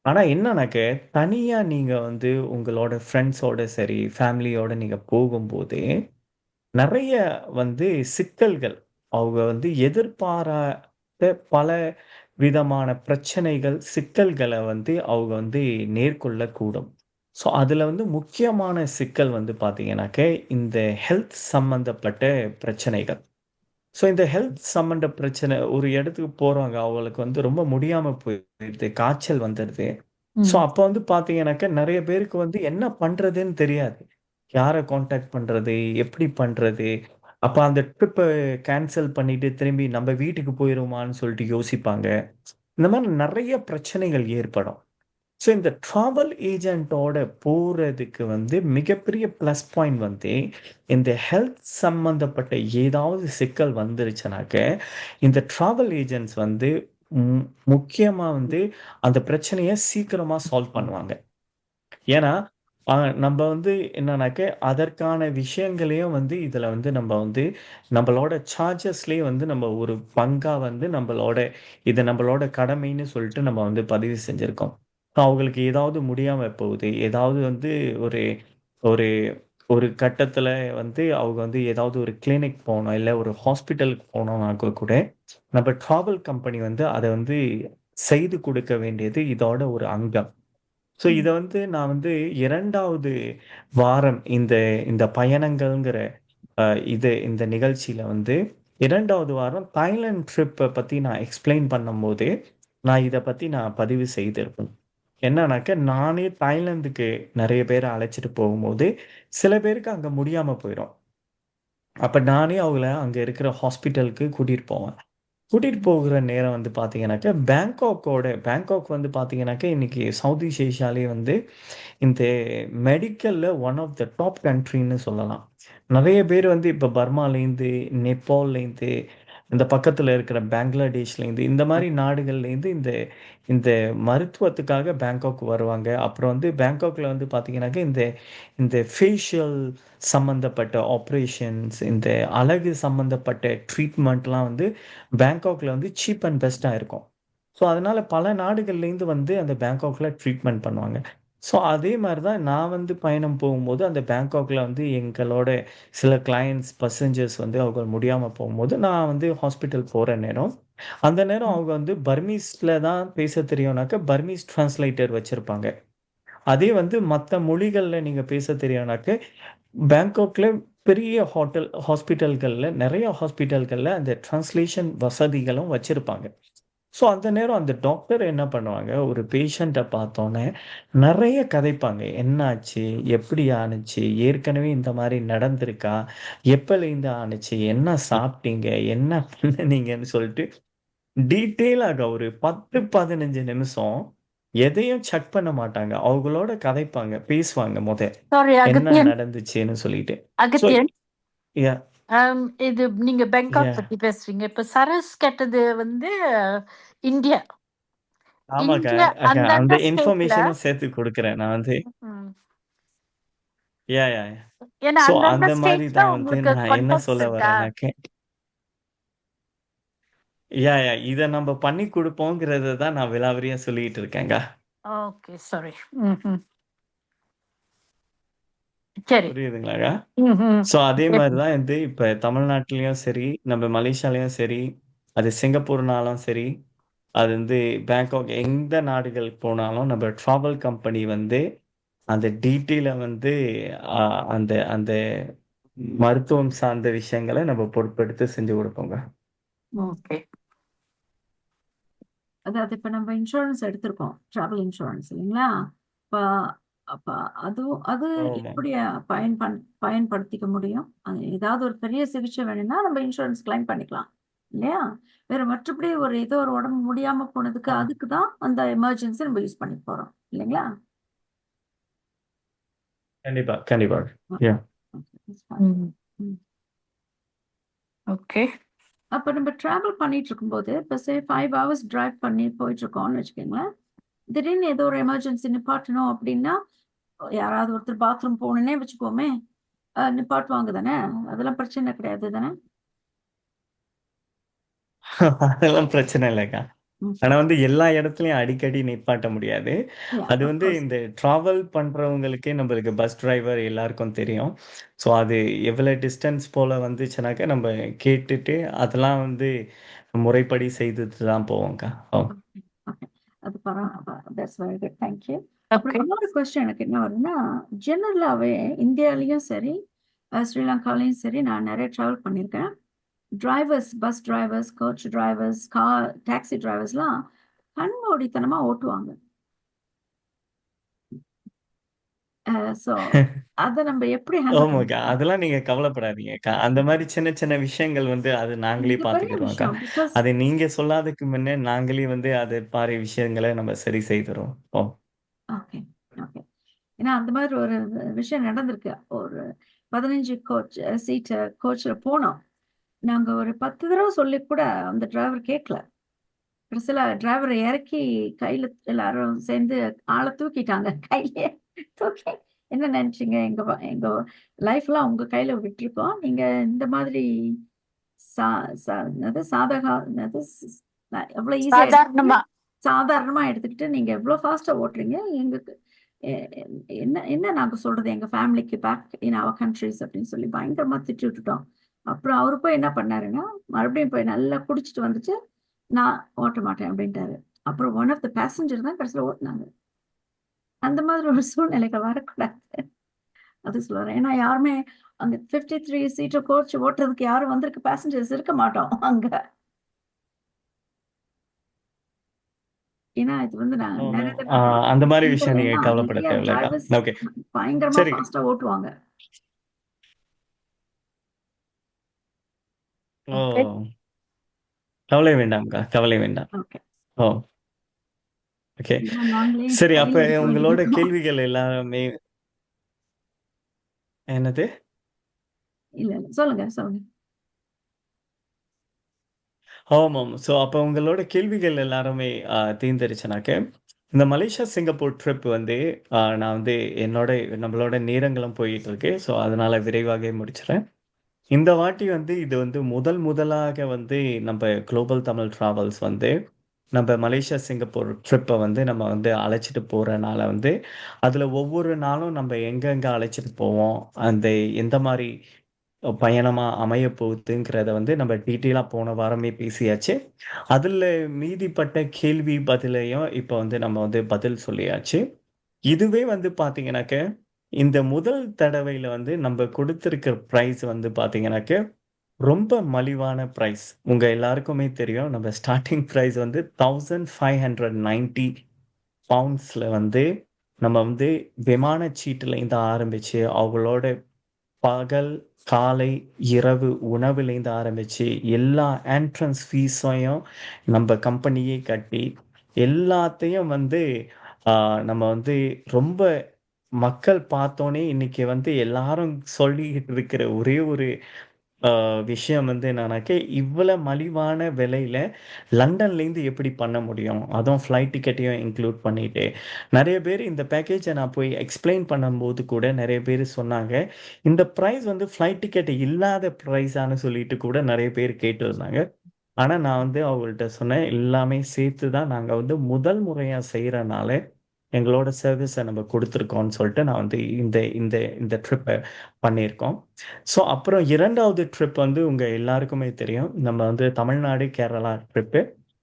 ஆனா என்னன்னாக்க தனியா நீங்க வந்து உங்களோட ஃப்ரெண்ட்ஸோட சரி ஃபேமிலியோட நீங்க போகும்போது நிறைய வந்து சிக்கல்கள் அவங்க வந்து எதிர்பாராத பல விதமான பிரச்சனைகள், சிக்கல்களை வந்து அவங்க வந்து மேற்கொள்ளக்கூடும். ஸோ அதுல வந்து முக்கியமான சிக்கல் வந்து பார்த்தீங்கன்னாக்க, இந்த ஹெல்த் சம்மந்தப்பட்ட பிரச்சனைகள். ஸோ இந்த ஹெல்த் சம்மந்த பிரச்சனை ஒரு இடத்துக்கு போறாங்க. அவங்களுக்கு வந்து ரொம்ப முடியாம போயிடுது. காய்ச்சல் வந்துடுது. ஸோ அப்போ வந்து பார்த்தீங்கன்னாக்க, நெறைய பேருக்கு வந்து என்ன பண்றதுன்னு தெரியாது. யார கான்டாக்ட் பண்றது? எப்படி பண்றது? அப்ப அந்த ட்ரிப்ப கேன்சல் பண்ணிட்டு திரும்பி நம்ம வீட்டுக்கு போயிருவோமான்னு சொல்லிட்டு யோசிப்பாங்க. இந்த மாரி நெறைய பிரச்சனைகள் ஏற்படும். ஸோ இந்த டிராவல் ஏஜென்ட்டோட போறதுக்கு வந்து மிகப்பெரிய ப்ளஸ் பாயிண்ட் வந்து, இந்த ஹெல்த் சம்மந்தப்பட்ட ஏதாவது சிக்கல் வந்துருச்சுனாக்க, இந்த டிராவல் ஏஜென்ட்ஸ் வந்து ம் முக்கியமா வந்து அந்த பிரச்சனைய சீக்கிரமா சால்வ் பண்ணுவாங்க. ஏன்னா, அ நம்ப வந்து என்னன்னாக்க, அதற்கான விஷயங்களையும் வந்து இதுல வந்து நம்ப வந்து நம்பளோட சார்ஜஸ்லயே வந்து நம்ம ஒரு பங்கா வந்து இது நம்பளோட கடமைன்னு சொல்லிட்டு நம்ம வந்து பதிவு செஞ்சிருக்கோம். அவங்களுக்கு ஏதாவது முடியாம போகுது, ஏதாவது வந்து ஒரு ஒரு ஒரு கட்டத்துல வந்து அவங்க வந்து ஏதாவது ஒரு கிளினிக் போணும், இல்ல ஒரு ஹாஸ்பிட்டலுக்கு போணும்னாக்க கூட, நம்ம டிராவல் கம்பெனி வந்து அத வந்து செய்து கொடுக்க வேண்டியது இதோட ஒரு அங்கம். ஸோ இத வந்து நான் வந்து 2வது வாரம் இந்த இந்த பயணங்கள்ங்கிற அ இந்த நிகழ்ச்சியில வந்து 2வது வாரம் தாய்லாந்து ட்ரிப்ப பத்தி நான் எக்ஸ்பிளைன் பண்ணும்போது, நான் இத பத்தி நான் பதிவு செய்திருப்பேன். என்னன்னாக்க, நானே தாய்லாந்துக்கு நெறைய பேர அழைச்சிட்டு போகும்போது, சில பேருக்கு அங்க முடியாம போயிரும். அப்ப நானே அவங்கள அங்க இருக்கிற ஹாஸ்பிட்டலுக்கு கூட்டிட்டு போவேன். கூட்டிட்டு போகிற நேரம் வந்து பார்த்தீங்கன்னாக்க, பேங்காக் வந்து பார்த்தீங்கன்னாக்க, இன்னைக்கு சவுத் ஈஸ்ட் ஏஷியாலயே வந்து இந்த மெடிக்கல்ல ஒன் ஆஃப் த டாப் கண்ட்ரின்னு சொல்லலாம். நெறைய பேர் வந்து இப்ப பர்மாலேருந்து, நேபாள்லேருந்து, இந்த பக்கத்துல இருக்கிற பங்களாதேஷ்லேருந்து, இந்த மாரி நாடுகள்லேருந்து இந்த இந்த மருத்துவத்துக்காக பேங்காக் வருவாங்க. அப்புறம் வந்து பேங்காக்ல வந்து பார்த்தீங்கன்னாக்க, இந்த இந்த ஃபேஷியல் சம்மந்தப்பட்ட ஆப்பரேஷன்ஸ், இந்த அழகு சம்மந்தப்பட்ட ட்ரீட்மெண்ட்லாம் வந்து பேங்காக்ல வந்து சீப் அண்ட் பெஸ்ட்டா இருக்கும். ஸோ, அதனால பல நாடுகள்லேருந்து வந்து அந்த பேங்காக்ல ட்ரீட்மெண்ட் பண்ணுவாங்க. ஸோ, அதே மாரி தான் நான் வந்து பயணம் போகும்போது, அந்த பேங்காக்ல வந்து எங்களோட சில கிளையண்ட்ஸ், பாசெஞ்சர்ஸ் வந்து அவங்க முடியாம போகும்போது, நான் வந்து ஹாஸ்பிட்டல் போற நேரம், அந்த நேரம் அவங்க வந்து பர்மீஸ்ல தான் பேசத் தெரியும்னாக்க, பர்மீஸ் டிரான்ஸ்லேட்டர் வச்சிருப்பாங்க. அதே வந்து மத்த மொழிகள்ல நீங்க பேசத் தெரியும்னாக்க, பேங்காக்ல பெரிய ஹாஸ்பிட்டல்கள்ல நெறைய ஹாஸ்பிட்டல்கள்ல அந்த டிரான்ஸ்லேஷன் வசதிகளும் வச்சிருப்பாங்க. ஸோ, அந்த நேரம் அந்த டாக்டர் என்ன பண்ணுவாங்க, ஒரு பேஷண்ட்ட பார்த்தோனே நெறைய கதைப்பாங்க. என்னாச்சு? எப்படி ஆனுச்சு? ஏற்கனவே இந்த மாரி நடந்திருக்கா? எப்பலேருந்து ஆனுச்சு? என்ன சாப்பிட்டீங்க? என்ன பண்ணுனீங்கன்னு சொல்லிட்டு டீட்டெயிலாக ஒரு 10, 15 நிமிஷம் எதையும் செக் பண்ண மாட்டாங்க. அவங்களோட கதைப்பாங்க, பேசுவாங்க சாரி என்ன அகத்தியன். நடந்துச்சுன்னு சொல்லிட்டு. ஸோ அகத்தியன். யா இது நீங்க பேங்காக் யா பத்தி பேசுறீங்க. இப்ப சரஸ் கேட்டது வந்து இந்தியா. ஆமாக்கா. இந்தியா அந்த அந்தந்த ஸ்டேட்ல இன்ஃபர்மேஷனும் சேர்த்து குடுக்குறேன். நான் வந்து யா. ஏன்னா ஸோ அந்தந்த அந்த மாரி ஸ்டேட்ஸ்ல தான் வந்து உங்களுக்கு நான் என்ன கான்டாக்ட்ஸ் சொல்ல இருக்கா? வரேன்னாக்க இத நம்ப பண்ணி குடுப்போங்கிறத தான் நான் விலாவரியா சொல்லிட்டு இருக்கேன்க்கா. Okay, sorry. சரி. புரியுதுங்களாக்கா? ம்ஹ்ம். ஸோ அதே மாரி தான் வந்து இப்ப தமிழ்நாட்டிலயும் சரி, நம்ம மலேசியாலயும் சரி, அது சிங்கப்பூர்னாலும் சரி, அது வந்து பேங்காக் எந்த நாடுகளுக்கு போனாலும் நம்ம ட்ராவல் கம்பெனி வந்து அந்த டீட்டெயில வந்து அ அந்த அந்த மருத்துவம் சார்ந்த விஷயங்கள நம்ம பொறுப்பெடுத்து செஞ்சு குடுப்போங்க. ஓகே. அதாவது இப்ப நம்ம இன்சூரன்ஸ் எடுத்திருக்கோம். டிராவல் இன்சூரன்ஸ் இல்லைங்களா? அப்ப அப்ப அது ஆமா. எப்படி பயன்படுத்திக்க முடியும்? அது ஏதாவது ஒரு பெரிய சிகிச்சை வேணும்னா நம்ம இன்சூரன்ஸ் கிளைம் பண்ணிக்கலாம். இல்லையா? வேற மற்றபடி ஏதோ ஒரு உடம்பு முடியாம போனதுக்கு ஆமா. அதுக்கு தான் அந்த எமர்ஜென்சி நம்ம யூஸ் பண்ண போறோம். இல்லைங்களா? கண்டிப்பா. யா. ஓகே. That's fine. ம். ம். ஓகே. அப்ப நம்ம டிராவல் பண்ணிட்டு இருக்கும்போது, இப்ப 5 ஹவர்ஸ் டிரைவ் பண்ணி போயிட்டு இருக்கோம்னு வச்சுக்கோங்களேன். திடீர்னு ஏதோ ஒரு எமர்ஜென்சி நிப்பாட்டணும் அப்படின்னா, யாராவது ஒருத்தர் பாத்ரூம் போகணுன்னே வச்சுக்குவோமே, நிப்பாட்டுவாங்க தானே? அதெல்லாம் பிரச்சனை கிடையாது தானே? அதெல்லாம் பிரச்சனை இல்லக்கா. ம். ஆனா வந்து எல்லா இடத்துலயும் அடிக்கடி நிப்பாட்ட முடியாது. அது ஆஃப் வந்து கோர்ஸ். இந்த டிராவல் பண்றவங்களுக்கே நம்மளுக்கு பஸ் டிரைவர் எல்லாருக்கும் தெரியும். ஸோ அது எவ்வளோ டிஸ்டன்ஸ் போல வந்துச்சுனாக்கா, நம்ம கேட்டுட்டு அதெல்லாம் வந்து முறைப்படி செய்துட்டு தான் போவோம்க்கா. ஓகே. ஓகே. அது that's very good. Thank you. அப்புறம் ஓகே. இன்னொரு கொஸ்டின் எனக்கு என்ன வருதுன்னா, ஜெனரலாவே இந்தியாலயும் சரி, ஸ்ரீலங்காலயும் சரி, நான் நெறைய டிராவல் பண்ணியிருக்கேன். Bus drivers, coach drivers, taxi டிரைவர்ஸ்லாம் கண்மூடித்தனமா ஓட்டுவாங்க. ஸோ அத நம்ம எப்படி ஹேண்டில் ஆமாக்கா. பண்ணலாம்? அதெல்லாம் நீங்க கவலைப்படாதீங்கக்கா. அந்த மாரி சின்ன சின்ன விஷயங்கள் வந்து அது நாங்களே இது பெரிய பார்த்துக்கிருவோம்க்கா. விஷயம். பிகாஸ் அது நீங்க சொல்லாததுக்கு முன்னே நாங்களே வந்து அது பாதி விஷயங்கள நம்ம சரி செய்துருவோம். Okay, okay. ஏன்னா அந்த மாதிரி ஒரு விஷயம் நடந்திருக்கு. ஒரு 15 சீட்டு கோச்ல போனோம். நாங்க ஒரு 10 தடவ சொல்லி கூட அந்த டிரைவர் கேட்கல. கடைசியில டிரைவர இறக்கி கையில எல்லாரும் சேர்ந்து ஆள தூக்கிட்டாங்க. கையிலயே தூக்கி என்ன நினைச்சீங்க? எங்க லைஃப்லாம் உங்க கையில விட்டுருக்கோம். நீங்க இந்த மாதிரி சா சா என்னது சாதகா என்னது எவ்வளோ ஈஸியா எடுத்துக்கிட்டு சாதாரணமா. சாதாரணமா எடுத்துக்கிட்டு நீங்க எவ்வளோ ஃபாஸ்ட்டா ஓட்டுறீங்க. எங்களுக்கு எ எ என்ன என்ன நாங்க சொல்றது எங்க ஃபேமிலிக்கு பேக் இன் அவர் கண்ட்ரீஸ் அப்படின்னு சொல்லி பயங்கரமா திட்டி விட்டுட்டோம். அப்புறம் அவரு போய் என்ன பண்ணாருன்னா, மறுபடியும் போய் நல்லா குடிச்சிட்டு வந்துட்டு, நான் ஓட்ட மாட்டேன் அப்படின்ட்டாரு. அப்புறம் ஒன் ஆஃப் த பேசஞ்சர் தான் கடைசியில ஓட்டுனாங்க. அந்த மாதிரி ஒரு சூழ்நிலைகள் வரக்கூடாது. அது சொல்றேன். ஏன்னா யாருமே அங்க 53 சீட்டர் கோச் ஓட்டுறதுக்கு யாரும் வந்திருக்க பேசஞ்சர்ஸ் இருக்க மாட்டோம் அங்க. ஏன்னா இது வந்து நான் ஆமா. நிறைய தடவை அந்த மாரி இந்த விஷயம் நீங்க ஏன்னா கவலைப்பட நிறைய தேவையில்லக்கா. Drivers okay. பயங்கரமா சரி. ஃபாஸ்டா ஓட்டுவாங்க. ஓ! ஓகே. கவலை வேண்டாம்க்கா. கவலை வேண்டாம். ஓகே. ஓ! ஓகே. ஏன்னா நாங்களே சரி, ஃபைன் அப்ப அடிக்க வேண்டியது உங்களோட இருக்கும். கேள்விகள் எல்லாமே என்னது? இல்ல, இல்ல. சொல்லுங்க, சொல்லுங்க. ஆமாம். ஸோ அப்ப உங்களோட கேள்விகள் எல்லாருமே தீர்ந்துருச்சுனாக்க, இந்த மலேசியா, சிங்கப்பூர் ட்ரிப் வந்து நான் வந்து நம்மளோட நேரங்களும் போயிட்டுருக்கு. ஸோ அதனால விரைவாகவே முடிச்சுறேன். இந்த வாட்டி வந்து இது வந்து முதலாக வந்து நம்ப குளோபல் தமிழ் டிராவல்ஸ் வந்து, நம்ப மலேசியா, சிங்கப்பூர் ட்ரிப்ப வந்து நம்ம வந்து அழைச்சிட்டு போறனால வந்து, அதுல ஒவ்வொரு நாளும் நம்ப எங்கெங்க அழைச்சிட்டு போவோம், அந்த எந்த மாரி பயணமா அமையப் போகுதுங்கிறத வந்து நம்ம டீட்டெயிலா போன வாரமே பேசியாச்சு. அதுல மீதிப்பட்ட கேள்வி பதிலையும் இப்ப வந்து நம்ம வந்து பதில் சொல்லியாச்சு. இதுவே வந்து பார்த்தீங்கன்னாக்க, இந்த முதல் தடவையில வந்து நம்ப குடுத்திருக்கிற பிரைஸ் வந்து பார்த்தீங்கன்னாக்க, ரொம்ப மலிவான பிரைஸ். உங்க எல்லாருக்குமே தெரியும். நம்ம ஸ்டார்ட்டிங் பிரைஸ் வந்து £1590 வந்து நம்ம வந்து விமான சீட்டுலேருந்து ஆரம்பிச்சு, அவங்களோட பகல், காலை, இரவு உணவுலேருந்து ஆரம்பிச்சு, எல்லா என்ட்ரன்ஸ் ஃபீஸையும் நம்ப கம்பெனியே கட்டி, எல்லாத்தையும் வந்து ஆ நம்ம வந்து ரொம்ப மக்கள் பார்த்தோனே இன்னைக்கு வந்து எல்லாரும் சொல்லிக்கிட்டு இருக்கிற ஒரே ஒரு விஷயம் வந்து என்னன்னாக்க, இவ்வளோ மலிவான விலையில லண்டன்லேருந்து எப்படி பண்ண முடியும்? அதுவும் ஃப்ளைட் டிக்கெட்டையும் இன்க்ளூட் பண்ணிட்டு. நெறைய பேர் இந்த பேக்கேஜ நான் போய் எக்ஸ்ப்ளைன் பண்ணும்போது கூட நெறைய பேரு சொன்னாங்க. இந்த பிரைஸ் வந்து ஃப்ளைட் டிக்கெட் இல்லாத பிரைஸான்னு சொல்லிட்டு கூட நெறைய பேர் கேட்டிருந்தாங்க. ஆனா நான் வந்து அவங்கள்ட்ட சொன்னேன், எல்லாமே சேர்த்து தான் நாங்க வந்து முதல் முறையா செய்றனால, எங்களோட சர்வீஸ நம்ம குடுத்துருக்கோம்ன்னு சொல்ட்டு நான் வந்து இந்த இந்த இந்த ட்ரிப்ப பண்ணியிருக்கோம். ஸோ அப்புறம் 2வது ட்ரிப் வந்து உங்க எல்லாருக்குமே தெரியும். நம்ம வந்து தமிழ்நாடு, கேரளா ட்ரிப்பு.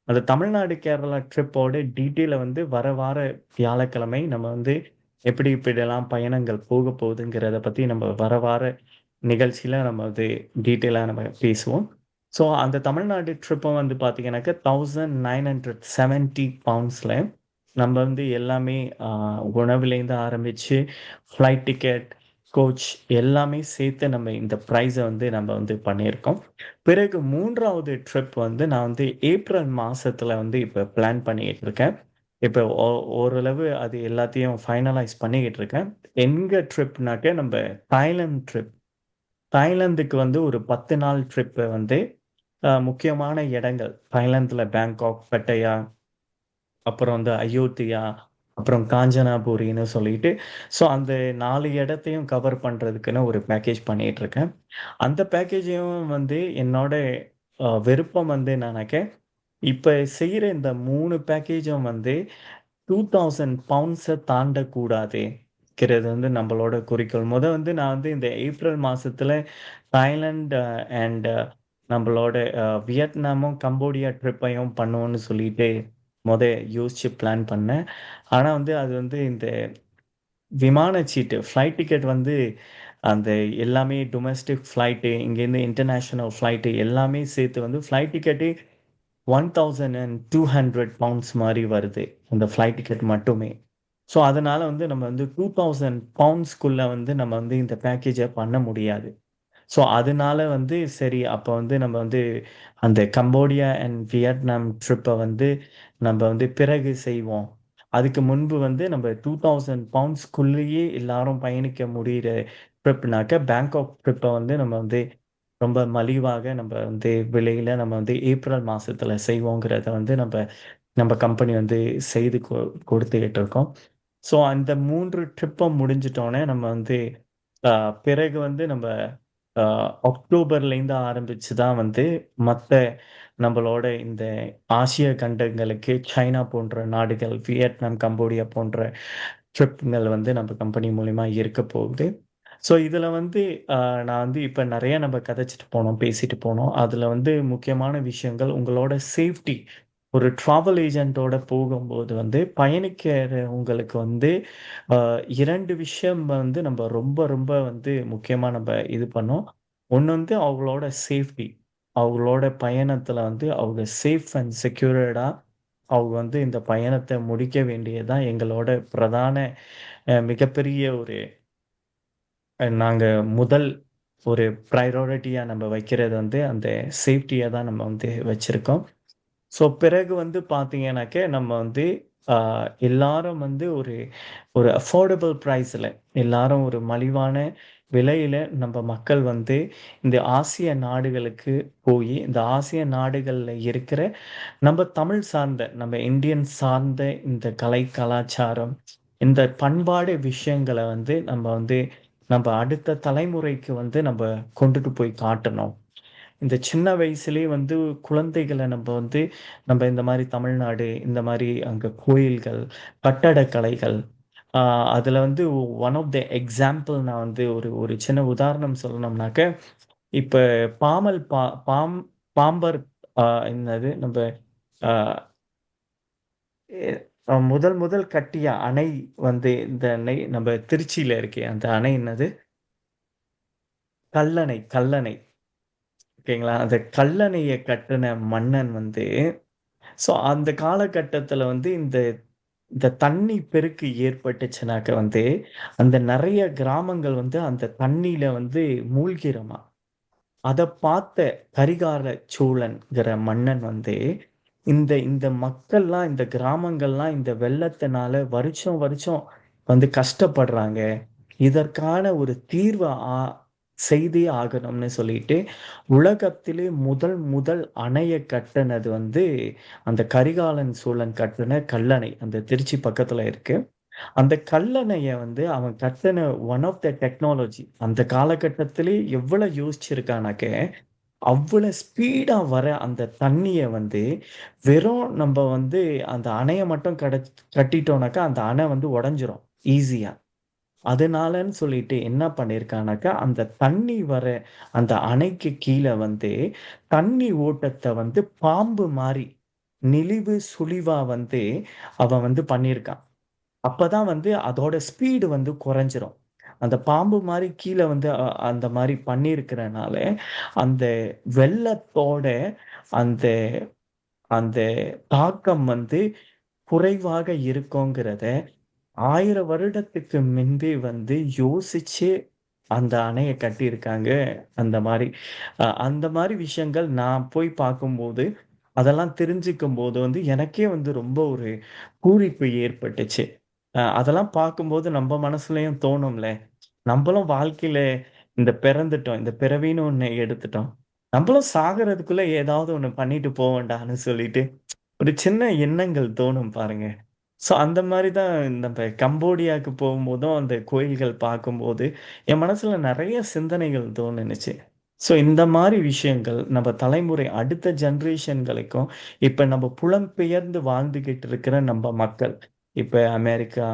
அந்த தமிழ்நாடு, கேரளா ட்ரிப்போட டீட்டெயில வந்து வர வார வியாழக்கிழமை நம்ம வந்து எப்படி எப்படியெல்லாம் பயணங்கள் போக போகுதுங்கிறத பத்தி நம்ம வர வார நிகழ்ச்சியில நம்ம வந்து டீட்டெயிலா நம்ம பேசுவோம். ஸோ அந்த தமிழ்நாடு ட்ரிப்பும் வந்து பார்த்தீங்கன்னாக்க, £1970 நம்ம வந்து எல்லாமே உணவுலேருந்து ஆரம்பிச்சு, ஃப்ளைட் டிக்கெட், கோச் எல்லாமே சேர்த்து நம்ம இந்த பிரைஸ வந்து நம்ம வந்து பண்ணியிருக்கோம். பிறகு 3வது ட்ரிப் வந்து நான் வந்து ஏப்ரல் மாசத்துல வந்து இப்ப பிளான் பண்ணிக்கிட்டு இருக்கேன். இப்ப ஓரளவு அது எல்லாத்தையும் ஃபைனலைஸ் பண்ணிக்கிட்டு இருக்கேன். எங்க ட்ரிப்னாக்க, நம்ப தாய்லாந்து ட்ரிப். தாய்லாந்துக்கு வந்து ஒரு 10 நாள் ட்ரிப் வந்து முக்கியமான இடங்கள். தாய்லாந்துல பேங்காக், பட்டாயா, அப்புறம் வந்து அயோத்தியா, அப்புறம் காஞ்சனாபுரின்னு சொல்லிட்டு, ஸோ அந்த 4 இடத்தையும் கவர் பண்றதுக்குன்னு ஒரு பேக்கேஜ் பண்ணிட்டு இருக்கேன். அந்த பேக்கேஜையும் வந்து என்னோட விருப்பம் வந்து என்னன்னாக்க, இப்ப செய்ற இந்த 3 பேக்கேஜும் வந்து £2000 தாண்டக்கூடாதுங்கிறது வந்து நம்மளோட குறிக்கோள். வந்து நான் வந்து இந்த ஏப்ரல் மாசத்துல தாய்லாந்து அண்ட் நம்மளோட வியட்நாமும், கம்போடியா ட்ரிப்பையும் பண்ணுவோம்னு சொல்லிட்டு மொத யோசிச்சு பிளான் பண்ணேன். ஆனா வந்து அது வந்து இந்த விமான சீட்டு, ஃப்ளைட் டிக்கெட் வந்து அந்த எல்லாமே டொமஸ்டிக் ஃப்ளைட்டு, இங்கேருந்து இன்டர்நேஷனல் ஃப்ளைட்டு எல்லாமே சேர்த்து வந்து ஃப்ளைட் டிக்கெட்டே £1200 மாரி வருது. அந்த ஃப்ளைட் டிக்கெட் மட்டுமே. ஸோ அதனால வந்து நம்ம வந்து £2000 வந்து நம்ம வந்து இந்த பேக்கேஜ பண்ண முடியாது. ஸோ அதனால வந்து சரி அப்ப வந்து நம்ம வந்து அந்த கம்போடியா அண்ட் வியட்நாம் ட்ரிப்ப வந்து நம்ம வந்து பிறகு செய்வோம். அதுக்கு முன்பு வந்து நம்ம £2000 எல்லாரும் பயணிக்க முடியிற ட்ரிப்னாக்க பேங்காக் ட்ரிப்ப வந்து நம்ம வந்து ரொம்ப மலிவாக நம்ம வந்து விலையில நம்ம வந்து ஏப்ரல் மாசத்துல செய்வோங்கிறத வந்து நம்ம கம்பெனி வந்து செய்து கொடுத்துக்கிட்டு இருக்கோம். ஸோ அந்த 3 ட்ரிப்பும் முடிஞ்சிட்டோனே நம்ம வந்து பிறகு வந்து நம்ம அக்டோபர்லேருந்து ஆரம்பிச்சு தான் வந்து மத்த நம்மளோட இந்த ஆசிய கண்டங்களுக்கு சைனா போன்ற நாடுகள், வியட்நாம், கம்போடியா போன்ற ட்ரிப்புகள் வந்து நம்ம கம்பெனி மூலியமா இருக்க போகுது. ஸோ இதுல வந்து நான் வந்து இப்ப நெறைய நம்ம கதைச்சுட்டு போனோம், பேசிட்டு போனோம். அதுல வந்து முக்கியமான விஷயங்கள் உங்களோட சேஃப்டி. ஒரு டிராவல் ஏஜென்ட்டோட போகும்போது வந்து பயணிக்கிறவங்களுக்கு வந்து 2 விஷயம் வந்து நம்ம ரொம்ப ரொம்ப வந்து முக்கியமா நம்ம இது பண்ணோம். ஒண்ணு வந்து அவங்களோட சேஃப்டி. அவங்களோட பயணத்துல வந்து அவங்க சேஃப் அண்ட் செக்யூர்டா அவங்க வந்து இந்த பயணத்தை முடிக்க வேண்டியதுதான் எங்களோட பிரதான மிகப்பெரிய ஒரு நாங்க முதல் ஒரு ப்ரையாரிட்டியா நம்ம வைக்கிறது வந்து அந்த சேஃப்டியை தான் நம்ம வந்து வச்சிருக்கோம். ஸோ பிறகு வந்து பார்த்தீங்கன்னாக்க நம்ம வந்து எல்லாரும் வந்து ஒரு ஒரு அஃபோர்டபுள் ப்ரைஸில் எல்லாரும் ஒரு மலிவான விலையில நம்ம மக்கள் வந்து இந்த ஆசிய நாடுகளுக்கு போய் இந்த ஆசிய நாடுகளில் இருக்கிற நம்ம தமிழ் சார்ந்த நம்ம இந்தியன் சார்ந்த இந்த கலை கலாச்சாரம் இந்த பண்பாடு விஷயங்களை வந்து நம்ம வந்து நம்ம அடுத்த தலைமுறைக்கு வந்து நம்ம கொண்டுட்டு போய் காட்டணும். இந்த சின்ன வயசுலயே வந்து குழந்தைகளை நம்ம வந்து நம்ம இந்த மாதிரி தமிழ்நாடு இந்த மாதிரி அங்க கோயில்கள் கட்டடக்கலைகள் அதுல வந்து ஒன் ஆஃப் த எக்ஸாம்பிள் நான் வந்து ஒரு ஒரு சின்ன உதாரணம் சொல்லணும்னாக்க இப்ப பாமல் பாம்பர் என்னது நம்ம ஆஹ் முதல் முதல் கட்டிய அணை வந்து இந்த அணை நம்ம திருச்சியில இருக்கே அந்த அணை என்னது கல்லணை கல்லணை ஓகேங்களா அந்த கல்லணையை கட்டின மன்னன் வந்து ஸோ அந்த காலகட்டத்துல வந்து இந்த இந்த தண்ணி பெருக்கு ஏற்பட்டுச்சுனாக்க வந்து அந்த நிறைய கிராமங்கள் வந்து அந்த தண்ணியில வந்து மூழ்கிறமா அதை பார்த்த கரிகால சோழன்கிற மன்னன் வந்து இந்த இந்த மக்கள்லாம் இந்த கிராமங்கள்லாம் இந்த வெள்ளத்தினால வருஷம் வருஷம் வந்து கஷ்டப்படுறாங்க இதற்கான ஒரு தீர்வை செய்தே ஆகணும்னு சொல்லிட்டு உலகத்திலே முதல் முதல் அணையை கட்டினது வந்து அந்த கரிகாலன் சோழன் கட்டின கல்லணை அந்த திருச்சி பக்கத்துல இருக்கு. அந்த கல்லணையை வந்து அவன் கட்டின ஒன் ஆஃப் த டெக்னாலஜி அந்த காலகட்டத்திலே எவ்வளவு யோசிச்சிருக்கானாக்க அவ்வளவு ஸ்பீடா வர அந்த தண்ணியை வந்து வெறும் நம்ம வந்து அந்த அணையை மட்டும் கட்டிட்டோம்னாக்கா அந்த அணை வந்து உடைஞ்சிரும் ஈஸியா. அதனாலன்னு சொல்லிட்டு என்ன பண்ணியிருக்கானாக்கா அந்த தண்ணி வர அந்த அணைக்கு கீழே வந்து தண்ணி ஓட்டத்தை வந்து பாம்பு மாதிரி நெளிவு சுழிவா வந்து அவன் வந்து பண்ணியிருக்கான். அப்பதான் வந்து அதோட ஸ்பீடு வந்து குறைஞ்சிரும். அந்த பாம்பு மாதிரி கீழே வந்து அந்த மாதிரி பண்ணியிருக்கிறனால அந்த வெள்ளத்தோட அந்த அந்த தாக்கம் வந்து குறைவாக இருக்குங்கிறத 1000 வருடத்துக்கு முன்பே வந்து யோசிச்சு அந்த அணையை கட்டியிருக்காங்க. அந்த மாதிரி அந்த மாதிரி விஷயங்கள் நான் போய் பார்க்கும்போது அதெல்லாம் தெரிஞ்சுக்கும் போது வந்து எனக்கே வந்து ரொம்ப ஒரு பூரிப்பு ஏற்பட்டுச்சு. அதெல்லாம் பார்க்கும்போது நம்ம மனசுலயும் தோணும்ல நம்மளும் வாழ்க்கையில இந்த பிறந்துட்டோம் இந்த பிறவின்னு ஒண்ணு எடுத்துட்டோம் நம்மளும் சாகிறதுக்குள்ள ஏதாவது ஒண்ணு பண்ணிட்டு போக வேண்டாம்னு சொல்லிட்டு ஒரு சின்ன எண்ணங்கள் தோணும் பாருங்க. ஸோ அந்த மாதிரி தான் நம்ம கம்போடியாவுக்கு போகும்போதும் அந்த கோயில்கள் பார்க்கும்போது என் மனசுல நிறைய சிந்தனைகள் தோணுனுச்சு. ஸோ இந்த மாதிரி விஷயங்கள் நம்ம தலைமுறை அடுத்த ஜென்ரேஷன்களுக்கும் இப்ப நம்ம புலம்பெயர்ந்து வாழ்ந்துகிட்டு இருக்கிற நம்ம மக்கள் இப்ப அமெரிக்கா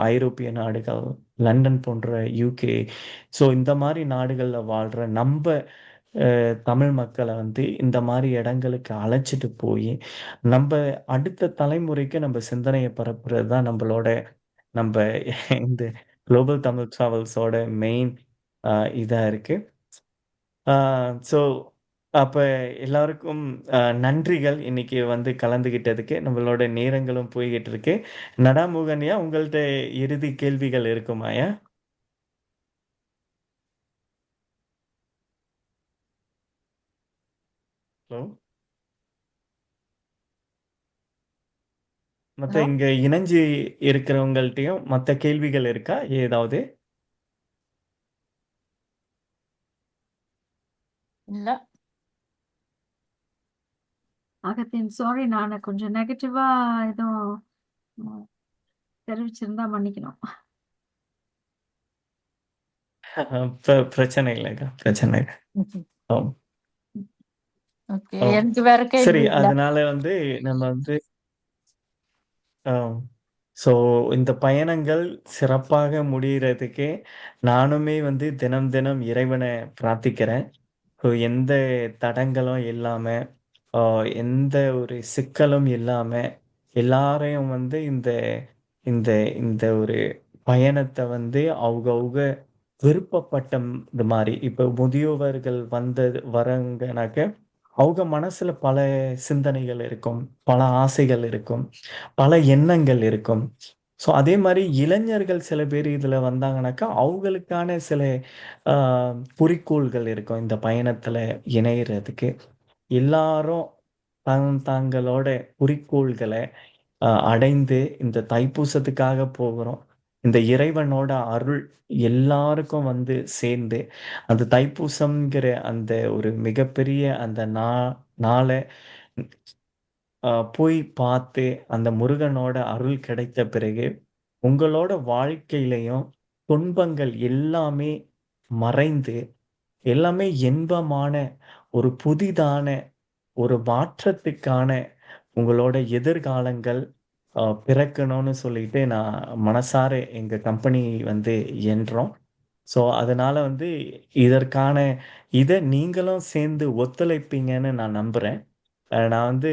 ஐரோப்பிய நாடுகள் லண்டன் போன்ற யூகே ஸோ இந்த மாதிரி நாடுகள்ல வாழ்ற நம்ம தமிழ் மக்களை வந்து இந்த மாதிரி இடங்களுக்கு அழைச்சிட்டு போய் நம்ம அடுத்த தலைமுறைக்கு நம்ம சிந்தனையை பரப்புறது தான் நம்மளோட நம்ம இந்த குளோபல் தமிழ் டிராவல்ஸோட மெயின் இதா இருக்கு. ஸோ அப்ப எல்லாருக்கும் நன்றிகள் இன்னைக்கு வந்து கலந்துகிட்டதுக்கு. நம்மளோட நேரங்களும் போய்கிட்டு இருக்கு. நடாமுகன்யா உங்கள்ட்ட இறுதி கேள்விகள் இருக்குமாயா? ஹலோ மத்த இங்க இணைஞ்சு இருக்கிறவங்கள்ட்டயும் மத்த கேள்விகள் இருக்கா ஏதாவது? இல்ல. அகத்தின் சாரி, நான் கொஞ்சம் நெகட்டிவா எதுவும் தெரிவிச்சிருந்தா மன்னிக்கணும். பிரச்சனை இல்லைக்கா பிரச்சனை இல்லை. ஓகே, எனக்கு வேற சரி கேள்வி இல்ல. அதனால வந்து நம்ம வந்து ஸோ இந்த பயணங்கள் சிறப்பாக முடிகிறதுக்கு நானுமே வந்து தினம் தினம் இறைவனை பிரார்த்திக்கிறேன். ஸோ எந்த தடங்களும் இல்லாம எந்த ஒரு சிக்கலும் இல்லாம எல்லாரையும் வந்து இந்த இந்த இந்த ஒரு பயணத்தை வந்து அவங்க விருப்பப்பட்ட இது மாதிரி இப்ப முதியோவர்கள் வந்தது வரங்கனாக்க அவங்க மனசுல பல சிந்தனைகள் இருக்கும், பல ஆசைகள் இருக்கும், பல எண்ணங்கள் இருக்கும். ஸோ அதே மாரி இளைஞர்கள் சில பேர் இதுல வந்தாங்கனாக்கா, அவங்களுக்கான சில அ குறிக்கோள்கள் இருக்கும் இந்த பயணத்துல இணையறதுக்கு. எல்லாரும் தாங்களோட குறிக்கோள்கள அடைந்து இந்த தைப்பூசத்துக்காக போகிறோம். இந்த இறைவனோட அருள் எல்லாருக்கும் வந்து சேர்ந்து, அந்த தைப்பூசம்ங்கிற அந்த ஒரு மிகப்பெரிய அந்த நாள போய் பார்த்து, அந்த முருகனோட அருள் கிடைத்த பிறகு, உங்களோட வாழ்க்கையிலயும் துன்பங்கள் எல்லாமே மறைந்து, எல்லாமே இன்பமான ஒரு புதிதான ஒரு மாற்றத்துக்கான உங்களோட எதிர்காலங்கள் பிறக்கணும்னு சொல்லிட்டு நான் மனசார எங்க கம்பெனி வந்து எண்றோம். ஸோ அதனால வந்து இதற்கான இத நீங்களும் சேர்ந்து ஒத்துழைப்பீங்கன்னு நான் நம்புறேன். நான் வந்து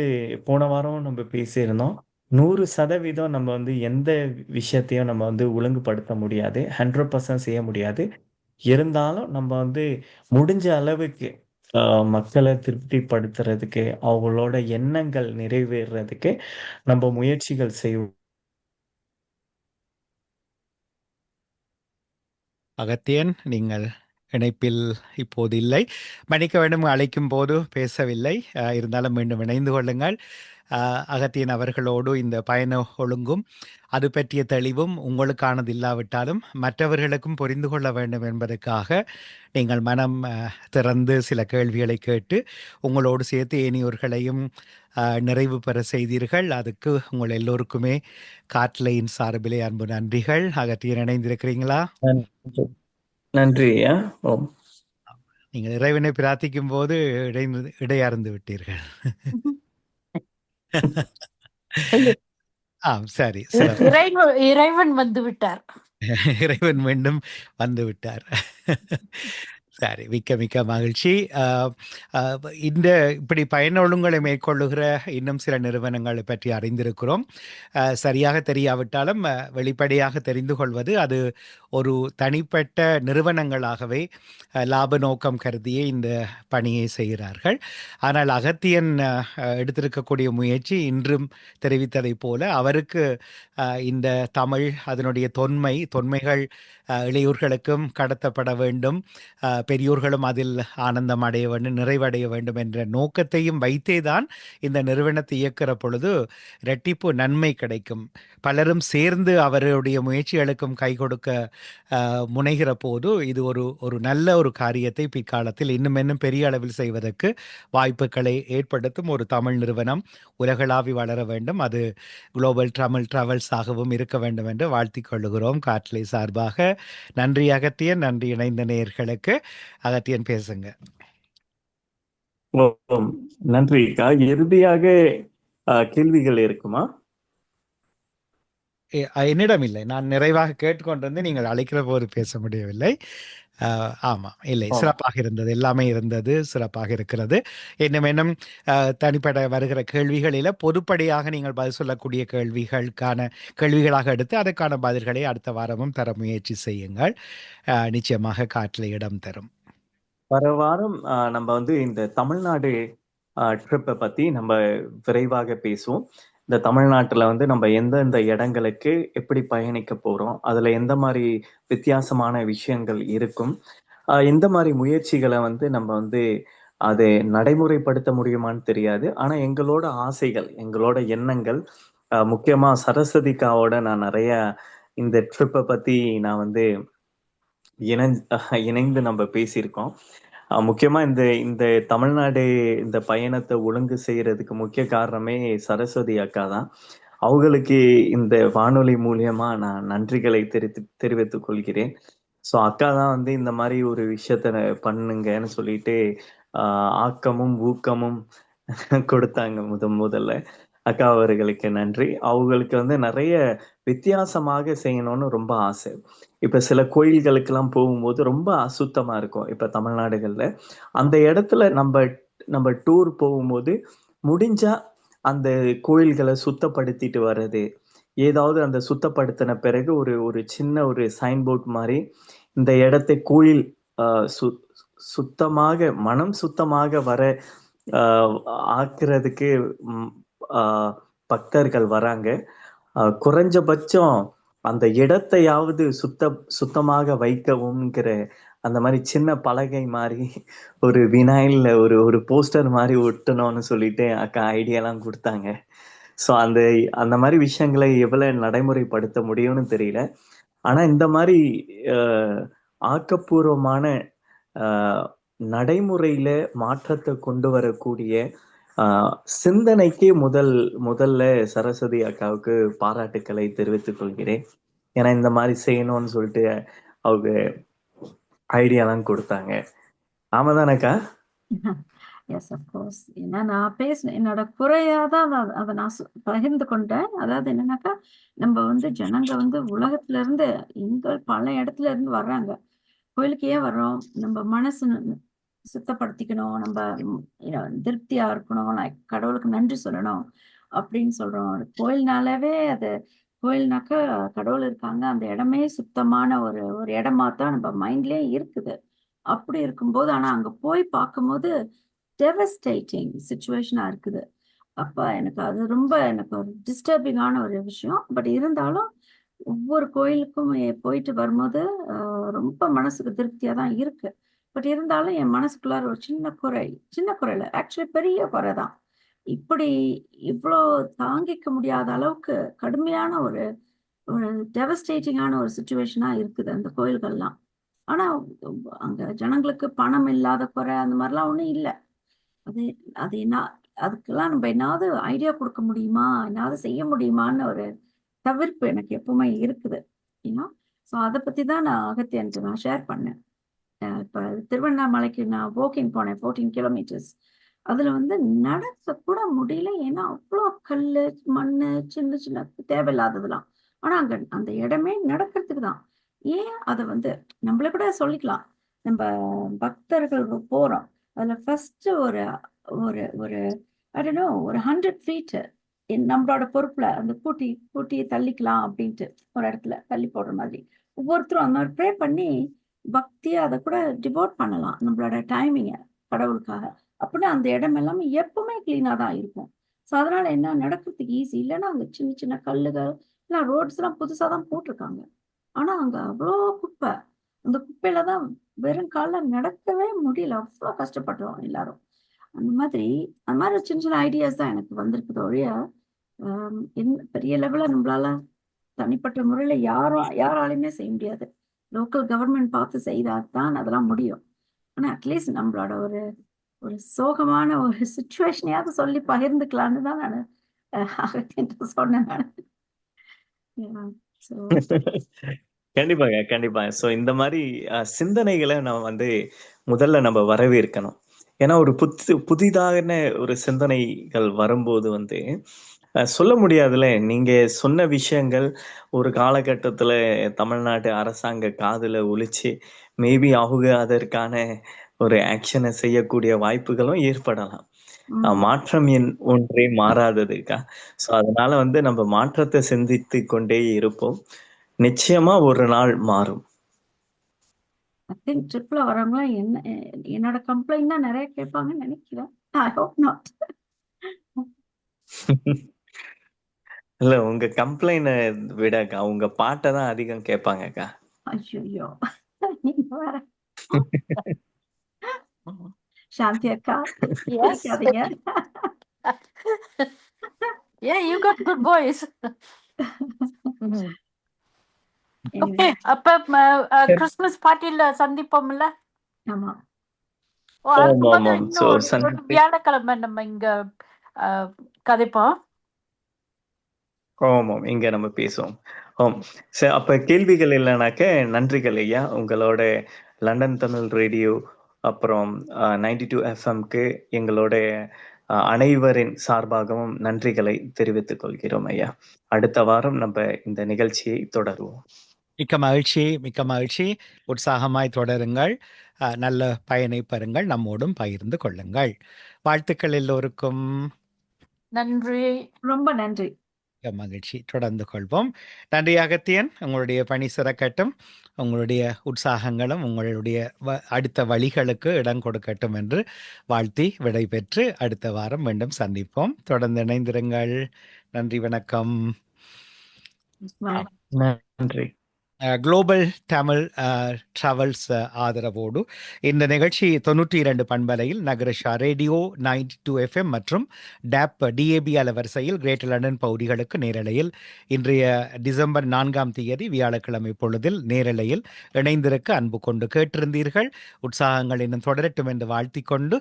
போன வாரம் நம்ம பேசியிருந்தோம். 100% நம்ம வந்து எந்த விஷயத்தையும் நம்ம வந்து ஒழுங்குபடுத்த முடியாது. 100% செய்ய முடியாது. இருந்தாலும் நம்ம வந்து முடிஞ்ச அளவுக்கு அ மக்கள திருப்திப்படுத்துறதுக்கு, அவங்களோட எண்ணங்கள் நிறைவேறுறதுக்கு நம்ம முயற்சிகள் செய்வோம். அகத்தியன், நீங்கள் இணைப்பில் இப்போது இல்லை. மன்னிக்க வேண்டும், அழைக்கும்போது பேசவில்லை. இருந்தாலும் மீண்டும் இணைந்து கொள்ளுங்கள். அகத்தியன் அவர்களோடு இந்த பயண ஒழுங்கும் அது பற்றிய தெளிவும் உங்களுக்கானது இல்லாவிட்டாலும் மற்றவர்களுக்கும் புரிந்து கொள்ள வேண்டும் என்பதற்காக நீங்கள் மனம் திறந்து சில கேள்விகளை கேட்டு உங்களோடு சேர்த்து ஏனையோர்களையும் நிறைவு பெற செய்தீர்கள். அதுக்கு உங்கள் எல்லோருக்குமே காட்லையின் சார்பிலே அன்பு நன்றிகள். அகத்தியன் இணைந்திருக்கிறீங்களா? நன்றி ஐயா. ஓம். நீங்கள் இறைவனை பிரார்த்திக்கும் போது இடையறந்து விட்டீர்கள். ஆம், சரி. இறைவன் வந்து விட்டார். இறைவன் மீண்டும் வந்து விட்டார். சரி, மிக்க மிக்க மகிழ்ச்சி. இந்த இப்படி பயண ஒழுங்குகளை மேற்கொள்ளுகிற இன்னும் சில நிறுவனங்களை பற்றி அறிந்திருக்கிறோம். சரியாக தெரியாவிட்டாலும் வெளிப்படையாக தெரிந்து கொள்வது அது ஒரு தனிப்பட்ட நிறுவனங்களாகவே லாப நோக்கம் கருதியே இந்த பணியை செய்கிறார்கள். ஆனால் அகத்தியன் எடுத்திருக்கக்கூடிய முயற்சி இன்றும் தெரிவித்ததைப் போல அவருக்கு இந்த தமிழ் அதனுடைய தொன்மைகள் இளையோர்களுக்கும் கடத்தப்பட வேண்டும், பெரியோர்களும் அதில் ஆனந்தம் அடைய வேண்டும், நிறைவடைய வேண்டும் என்ற நோக்கத்தையும் வைத்தே தான் இந்த நிறுவனத்தை இயக்கிற பொழுது இரட்டிப்பு நன்மை கிடைக்கும். பலரும் சேர்ந்து அவருடைய முயற்சிகளுக்கும் கை கொடுக்க முனைகிற போது இது ஒரு நல்ல ஒரு காரியத்தை பிற்காலத்தில் இன்னும் பெரிய அளவில் செய்வதற்கு வாய்ப்புகளை ஏற்படுத்தும் ஒரு தமிழ் நிறுவனம் உலகளாவி வளர வேண்டும். அது குளோபல் தமிழ் டிராவல்ஸ் ஆகவும் இருக்க வேண்டும் என்று வாழ்த்திக் கொள்ளுகிறோம் காட்லை சார்பாக. நன்றி அகத்தியன், நன்றி இணைந்த நேயர்களுக்கு. அகத்தியன் பேசுங்க. நன்றி. இறுதியாக கேள்விகள் இருக்குமா? என்னிடம் இல்லை, நான் நிறைவாக கேட்டுக்கொண்டிருந்து நீங்கள் அழைக்கிற போது பேச முடியவில்லை. ஆமாம், இல்லை, சிறப்பாக இருந்தது, எல்லாமே இருந்தது, சிறப்பாக இருக்கிறது. இன்னும் தனிப்பட வருகிற கேள்விகளில் பொதுப்படியாக நீங்கள் பதில் சொல்லக்கூடிய கேள்விகளாக எடுத்து அதற்கான பதில்களை அடுத்த வாரமும் தர முயற்சி செய்யுங்கள். நிச்சயமாக காற்றில் இடம் தரும். வர வாரம் நம்ம வந்து இந்த தமிழ்நாடு ட்ரிப்பை பத்தி நம்ம விரைவாக பேசுவோம். இந்த தமிழ்நாட்டுல வந்து நம்ம எந்தெந்த இடங்களுக்கு எப்படி பயணிக்க போறோம், அதுல எந்த மாதிரி வித்தியாசமான விஷயங்கள் இருக்கும், எந்த மாதிரி முயற்சிகளை வந்து நம்ம வந்து அதை நடைமுறைப்படுத்த முடியுமான்னு தெரியாது. ஆனா எங்களோட ஆசைகள், எங்களோட எண்ணங்கள், முக்கியமா சரஸ்வதிக்காவோட நான் நிறைய இந்த ட்ரிப்பை பத்தி நான் வந்து இணைந்து நம்ம பேசியிருக்கோம். முக்கியமா இந்த தமிழ்நாடு இந்த பயணத்தை ஒழுங்கு செய்யறதுக்கு முக்கிய காரணமே சரஸ்வதி அக்கா தான். அவங்களுக்கு இந்த வானொலி மூலியமா நான் நன்றிகளை தெரிவித்துக் கொள்கிறேன். ஸோ அக்கா தான் வந்து இந்த மாதிரி ஒரு விஷயத்த பண்ணுங்கன்னு சொல்லிட்டு ஆக்கமும் ஊக்கமும் கொடுத்தாங்க முதல்ல. அக்கா அவர்களுக்கு நன்றி. அவங்களுக்கு வந்து நிறைய வித்தியாசமாக செய்யணும்னு ரொம்ப ஆசை. இப்ப சில கோயில்களுக்கெல்லாம் போகும்போது ரொம்ப அசுத்தமா இருக்கும். இப்ப தமிழ்நாடுகள்ல அந்த இடத்துல நம்ம டூர் போகும்போது முடிஞ்சா அந்த கோயில்களை சுத்தப்படுத்திட்டு வர்றது, ஏதாவது அந்த சுத்தப்படுத்தின பிறகு ஒரு சின்ன ஒரு சைன் போர்ட் மாதிரி இந்த இடத்தை கோயில் சுத்தமாக மனம் சுத்தமாக வர ஆஹ் ஆக்குறதுக்கு ம், ஆஹ் பக்தர்கள் வராங்க. குறைஞ்சபட்சம் அந்த இடத்தையாவது சுத்தமாக வைக்கவும்ங்கிற அந்த மாதிரி சின்ன பலகை மாதிரி ஒரு வினாயில்ல ஒரு ஒரு போஸ்டர் மாதிரி ஒட்டணும்னு சொல்லிட்டு அக்கா ஐடியாலாம் கொடுத்தாங்க. ஸோ அந்த அந்த மாதிரி விஷயங்களை எவ்வளவு நடைமுறைப்படுத்த முடியும்னு தெரியல. ஆனா இந்த மாதிரி அஹ், ஆக்கப்பூர்வமான அஹ், நடைமுறையில மாற்றத்தை கொண்டு வரக்கூடிய சிந்தனைக்கு முதல்ல சரஸ்வதி அக்காவுக்கு பாராட்டுக்களை தெரிவித்துக் கொள்கிறேன். ஏன்னா இந்த மாதிரி செய்யணும்னு சொல்லிட்டு அவங்க ஐடியாலாம் கொடுத்தாங்க. ஆமா தானேக்கா? Yes of course. ஏன்னா நான் பேசினேன் என்னோட குறையாதான் அதை நான் பகிர்ந்து கொண்டேன். அதாவது என்னன்னாக்கா, நம்ம வந்து ஜனங்க வந்து உலகத்துல இருந்து பல இடத்துல இருந்து வர்றாங்க. கோயிலுக்கு ஏன் வர்றோம்? நம்ம மனசு சுத்தப்படுத்திக்கணும், நம்ம திருப்தியா இருக்கணும், கடவுளுக்கு நன்றி சொல்லணும் அப்படின்னு சொல்றோம். கோயில்னாலவே அது கோயில்னாக்கா கடவுள் இருக்காங்க, அந்த இடமே சுத்தமான ஒரு ஒரு இடமா தான் நம்ம மைண்ட்லயே இருக்குது. அப்படி இருக்கும்போது ஆனா அங்க போய் பார்க்கும்போது டெவஸ்டேட்டிங் சுச்சுவேஷனா இருக்குது. அப்ப எனக்கு அது ரொம்ப எனக்கு ஒரு டிஸ்டர்பிங்கான ஒரு விஷயம். பட் இருந்தாலும் ஒவ்வொரு கோயிலுக்கும் போயிட்டு வரும்போது ரொம்ப மனசுக்கு திருப்தியா தான் இருக்கு. பட் இருந்தாலும் என் மனசுக்குள்ளார ஒரு சின்ன குறைல ஆக்சுவலி பெரிய குறை தான். இப்படி இவ்வளோ தாங்கிக்க முடியாத அளவுக்கு கடுமையான ஒரு ஒரு டெவஸ்டேட்டிங்கான ஒரு சுச்சுவேஷனா இருக்குது அந்த கோயில்கள்லாம். ஆனா அங்க ஜனங்களுக்கு பணம் இல்லாத குறை அந்த மாதிரிலாம் ஒண்ணும் இல்ல. அது அது என்ன அதுக்கெல்லாம் நம்ம என்னாவது ஐடியா கொடுக்க முடியுமா, என்னாவது செய்ய முடியுமான்னு ஒரு தவிர்ப்பு எனக்கு எப்பவுமே இருக்குது. ஏன்னா ஸோ அதை பத்தி தான் நான் அகத்தியனுக்கு நான் ஷேர் பண்ணேன். இப்ப திருவண்ணாமலைக்கு நான் வாக்கிங் போனேன் 14 கிலோமீட்டர்ஸ். அதுல வந்து நடக்க கூட முடியல. ஏன்னா அவ்வளோ கல்லு மண்ணு சின்ன சின்ன தேவையில்லாததெல்லாம். ஆனா அங்க அந்த இடமே நடக்கிறதுக்கு தான். ஏன் அதை வந்து நம்மள கூட சொல்லிக்கலாம். நம்ம பக்தர்கள் போறோம். அதுல ஃபர்ஸ்ட் ஒரு ஒரு ஒரு ஒரு 100 ஃபீட் நம்மளோட பொறுப்புல அந்த கூட்டி தள்ளிக்கலாம் அப்படின்ட்டு ஒரு இடத்துல தள்ளி போடுற மாதிரி ஒவ்வொருத்தரும் அந்த மாதிரி ப்ரே பண்ணி பக்தியா அதை கூட டிவோட் பண்ணலாம் நம்மளோட டைமிங்க கடவுளுக்காக. அப்படின்னா அந்த இடம் எல்லாமே எப்பவுமே கிளீனா தான் இருக்கும். ஸோ அதனால என்ன நடக்கிறதுக்கு ஈஸி. இல்லைன்னா அங்க சின்ன சின்ன கல்லுகள் எல்லாம் ரோட்ஸ் எல்லாம் புதுசா தான் போட்டிருக்காங்க. ஆனா அங்க அவ்வளோ குப்பை. அந்த குப்பையில தான் வெறும் கால நடக்கவே முடியல. அவ்வளோ கஷ்டப்படுறோம் எல்லாரும். அந்த மாதிரி சின்ன சின்ன ஐடியாஸ் தான் எனக்கு வந்திருக்குது ஒழிய என்ன பெரிய லெவல்ல நம்மளால தனிப்பட்ட முறையில யாராலையுமே செய்ய முடியாது. லோக்கல் கவர்மெண்ட் பார்த்து செய்தாதான் அதெல்லாம் முடியும். ஆனா அட்லீஸ்ட் நம்மளோட ஒரு ஒரு சோகமான ஒரு சுச்சுவேஷனையாவது சொல்லி பகிர்ந்துக்கலான்னு தான் நான் சொன்னேன் நான். கண்டிப்பாங்க, கண்டிப்பா. ஸோ இந்த மாதிரி சிந்தனைகளை முதல்ல நம்ம வரவேற்கணும். ஏன்னா ஒரு புதிதான ஒரு சிந்தனைகள் வரும்போது சொல்ல முடியாதுல்ல. நீங்க சொன்ன விஷயங்கள் ஒரு காலகட்டத்துல தமிழ்நாட்டு அரசாங்க காதுல ஒலிச்சு மேபி அவங்க அதற்கான ஒரு ஆக்ஷனை செய்யக்கூடிய வாய்ப்புகளும் ஏற்படலாம். மாற்றம் ஒன்றே மாறாததுக்கா. ஸோ அதனால நம்ம மாற்றத்தை சிந்தித்து கொண்டே இருப்போம். நிச்சயமா ஒரு நாள் மாறும். ட்ரிப்ல வரவங்க என்னோட கம்ப்ளைண்ட் தான் நிறைய கேட்பாங்கன்னு நினைக்கிறேன். I hope not. இல்ல உங்க கம்ப்ளைண்ட் விடக்கா உங்க பாட்டை தான் அதிகம் கேட்பாங்கக்கா. ஐயோ நீங்க வேற. சாந்தி அக்கா கேட்காதீங்க. Yeah, you got good voice. Okay, அப்ப கிறிஸ்மஸ் பார்ட்டில சந்திப்போம்ல. ஆமா. வியாழக்கிழமை நம்ம இங்க கதைப்போம். ஆமாம், இங்க நம்ம பேசுவோம். சரி, அப்ப கேள்விகள் இல்லைனாக்க நன்றிகள் ஐயா. உங்களோட லண்டன் தமிழ் ரேடியோ அப்புறம் 92 எஃப்எம்க்கு எங்களோட அனைவரின் சார்பாகவும் நன்றிகளை தெரிவித்துக் கொள்கிறோம் ஐயா. அடுத்த வாரம் நம்ம இந்த நிகழ்ச்சியை தொடருவோம். மிக்க மகிழ்ச்சி. உற்சாகமாய் தொடருங்கள். நல்ல பயனை பெறுங்கள். நம்மோடும் பகிர்ந்து கொள்ளுங்கள். வாழ்த்துக்கள் எல்லோருக்கும். நன்றி. ரொம்ப நன்றி. மகிழ்ச்சி. தொடர்ந்து கொள்வோம். நன்றி அகத்தியன். உங்களுடைய பணி சிறக்கட்டும். உங்களுடைய உற்சாகங்களும் உங்களுடைய அடுத்த வழிகளுக்கு இடம் கொடுக்கட்டும் என்று வாழ்த்தி விடைபெற்று அடுத்த வாரம் மீண்டும் சந்திப்போம். தொடர்ந்து இணைந்திருங்கள். நன்றி, வணக்கம். நன்றி. குளோபல் தமிழ் டிராவல்ஸ் ஆதரவோடு இந்த நிகழ்ச்சி 92 பண்பலையில் நகரஷா ரேடியோ 92 FM மற்றும் DAB அலவரிசையில் கிரேட்டர் லண்டன் பகுதிகளுக்கு நேரலையில் இன்றைய டிசம்பர் 4ஆம் தேதி வியாழக்கிழமை பொழுதில் நேரலையில் இணைந்திருக்க அன்பு கொண்டு கேட்டிருந்தீர்கள். உற்சாகங்கள் இன்னும் தொடரட்டும் என்று வாழ்த்திக் கொண்டு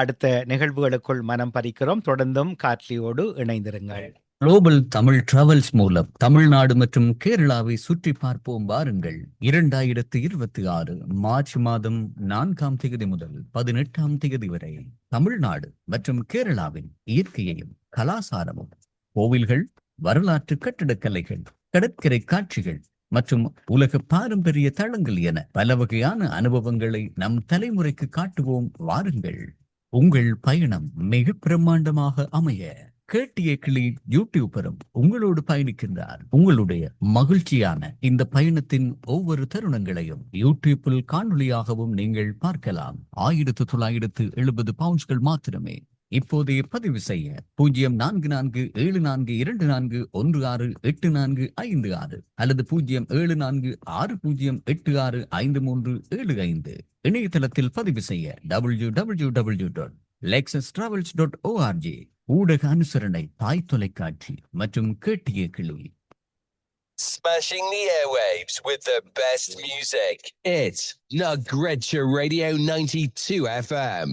அடுத்த நிகழ்வுகளுக்குள் மனம் பறிக்கிறோம். தொடர்ந்தும் காட்லியோடு இணைந்திருங்கள். குளோபல் தமிழ் டிராவல்ஸ் மூலம் தமிழ்நாடு மற்றும் கேரளாவை சுற்றி பார்ப்போம் வாருங்கள். 2026 மார்ச் மாதம் 4ஆம் தேதி முதல் 18ஆம் தேதி வரை தமிழ்நாடு மற்றும் கேரளாவின் இயற்கையையும் கலாசாரமும், கோவில்கள், வரலாற்று கட்டிடக்கலைகள், கடற்கரை காட்சிகள் மற்றும் உலக பாரம்பரிய தளங்கள் என பல வகையான அனுபவங்களை நம் தலைமுறைக்கு காட்டுவோம் வாருங்கள். உங்கள் பயணம் மிக பிரம்மாண்டமாக அமைய கேட்டிய கிளி யூடியூபரும் உங்களோடு பயணிக்கின்றார். உங்களுடைய மகிழ்ச்சியான இந்த பயணத்தின் ஒவ்வொரு தருணங்களையும் யூடியூப்பில் காணொலியாகவும் நீங்கள் பார்க்கலாம். 1970 பவுண்ட்ஸ்கள் மாத்திரமே. இப்போதைய பதிவு செய்ய 0442416845 அல்லது 0746086535 இணையதளத்தில் பதிவு செய்ய www.lexustravels.org. ஊடக அனுசரணை தாய் தொலைக்காட்சி மற்றும் கேட்டிய கிளி. Smashing the airwaves with the best music. It's Nugrecha Radio 92 FM.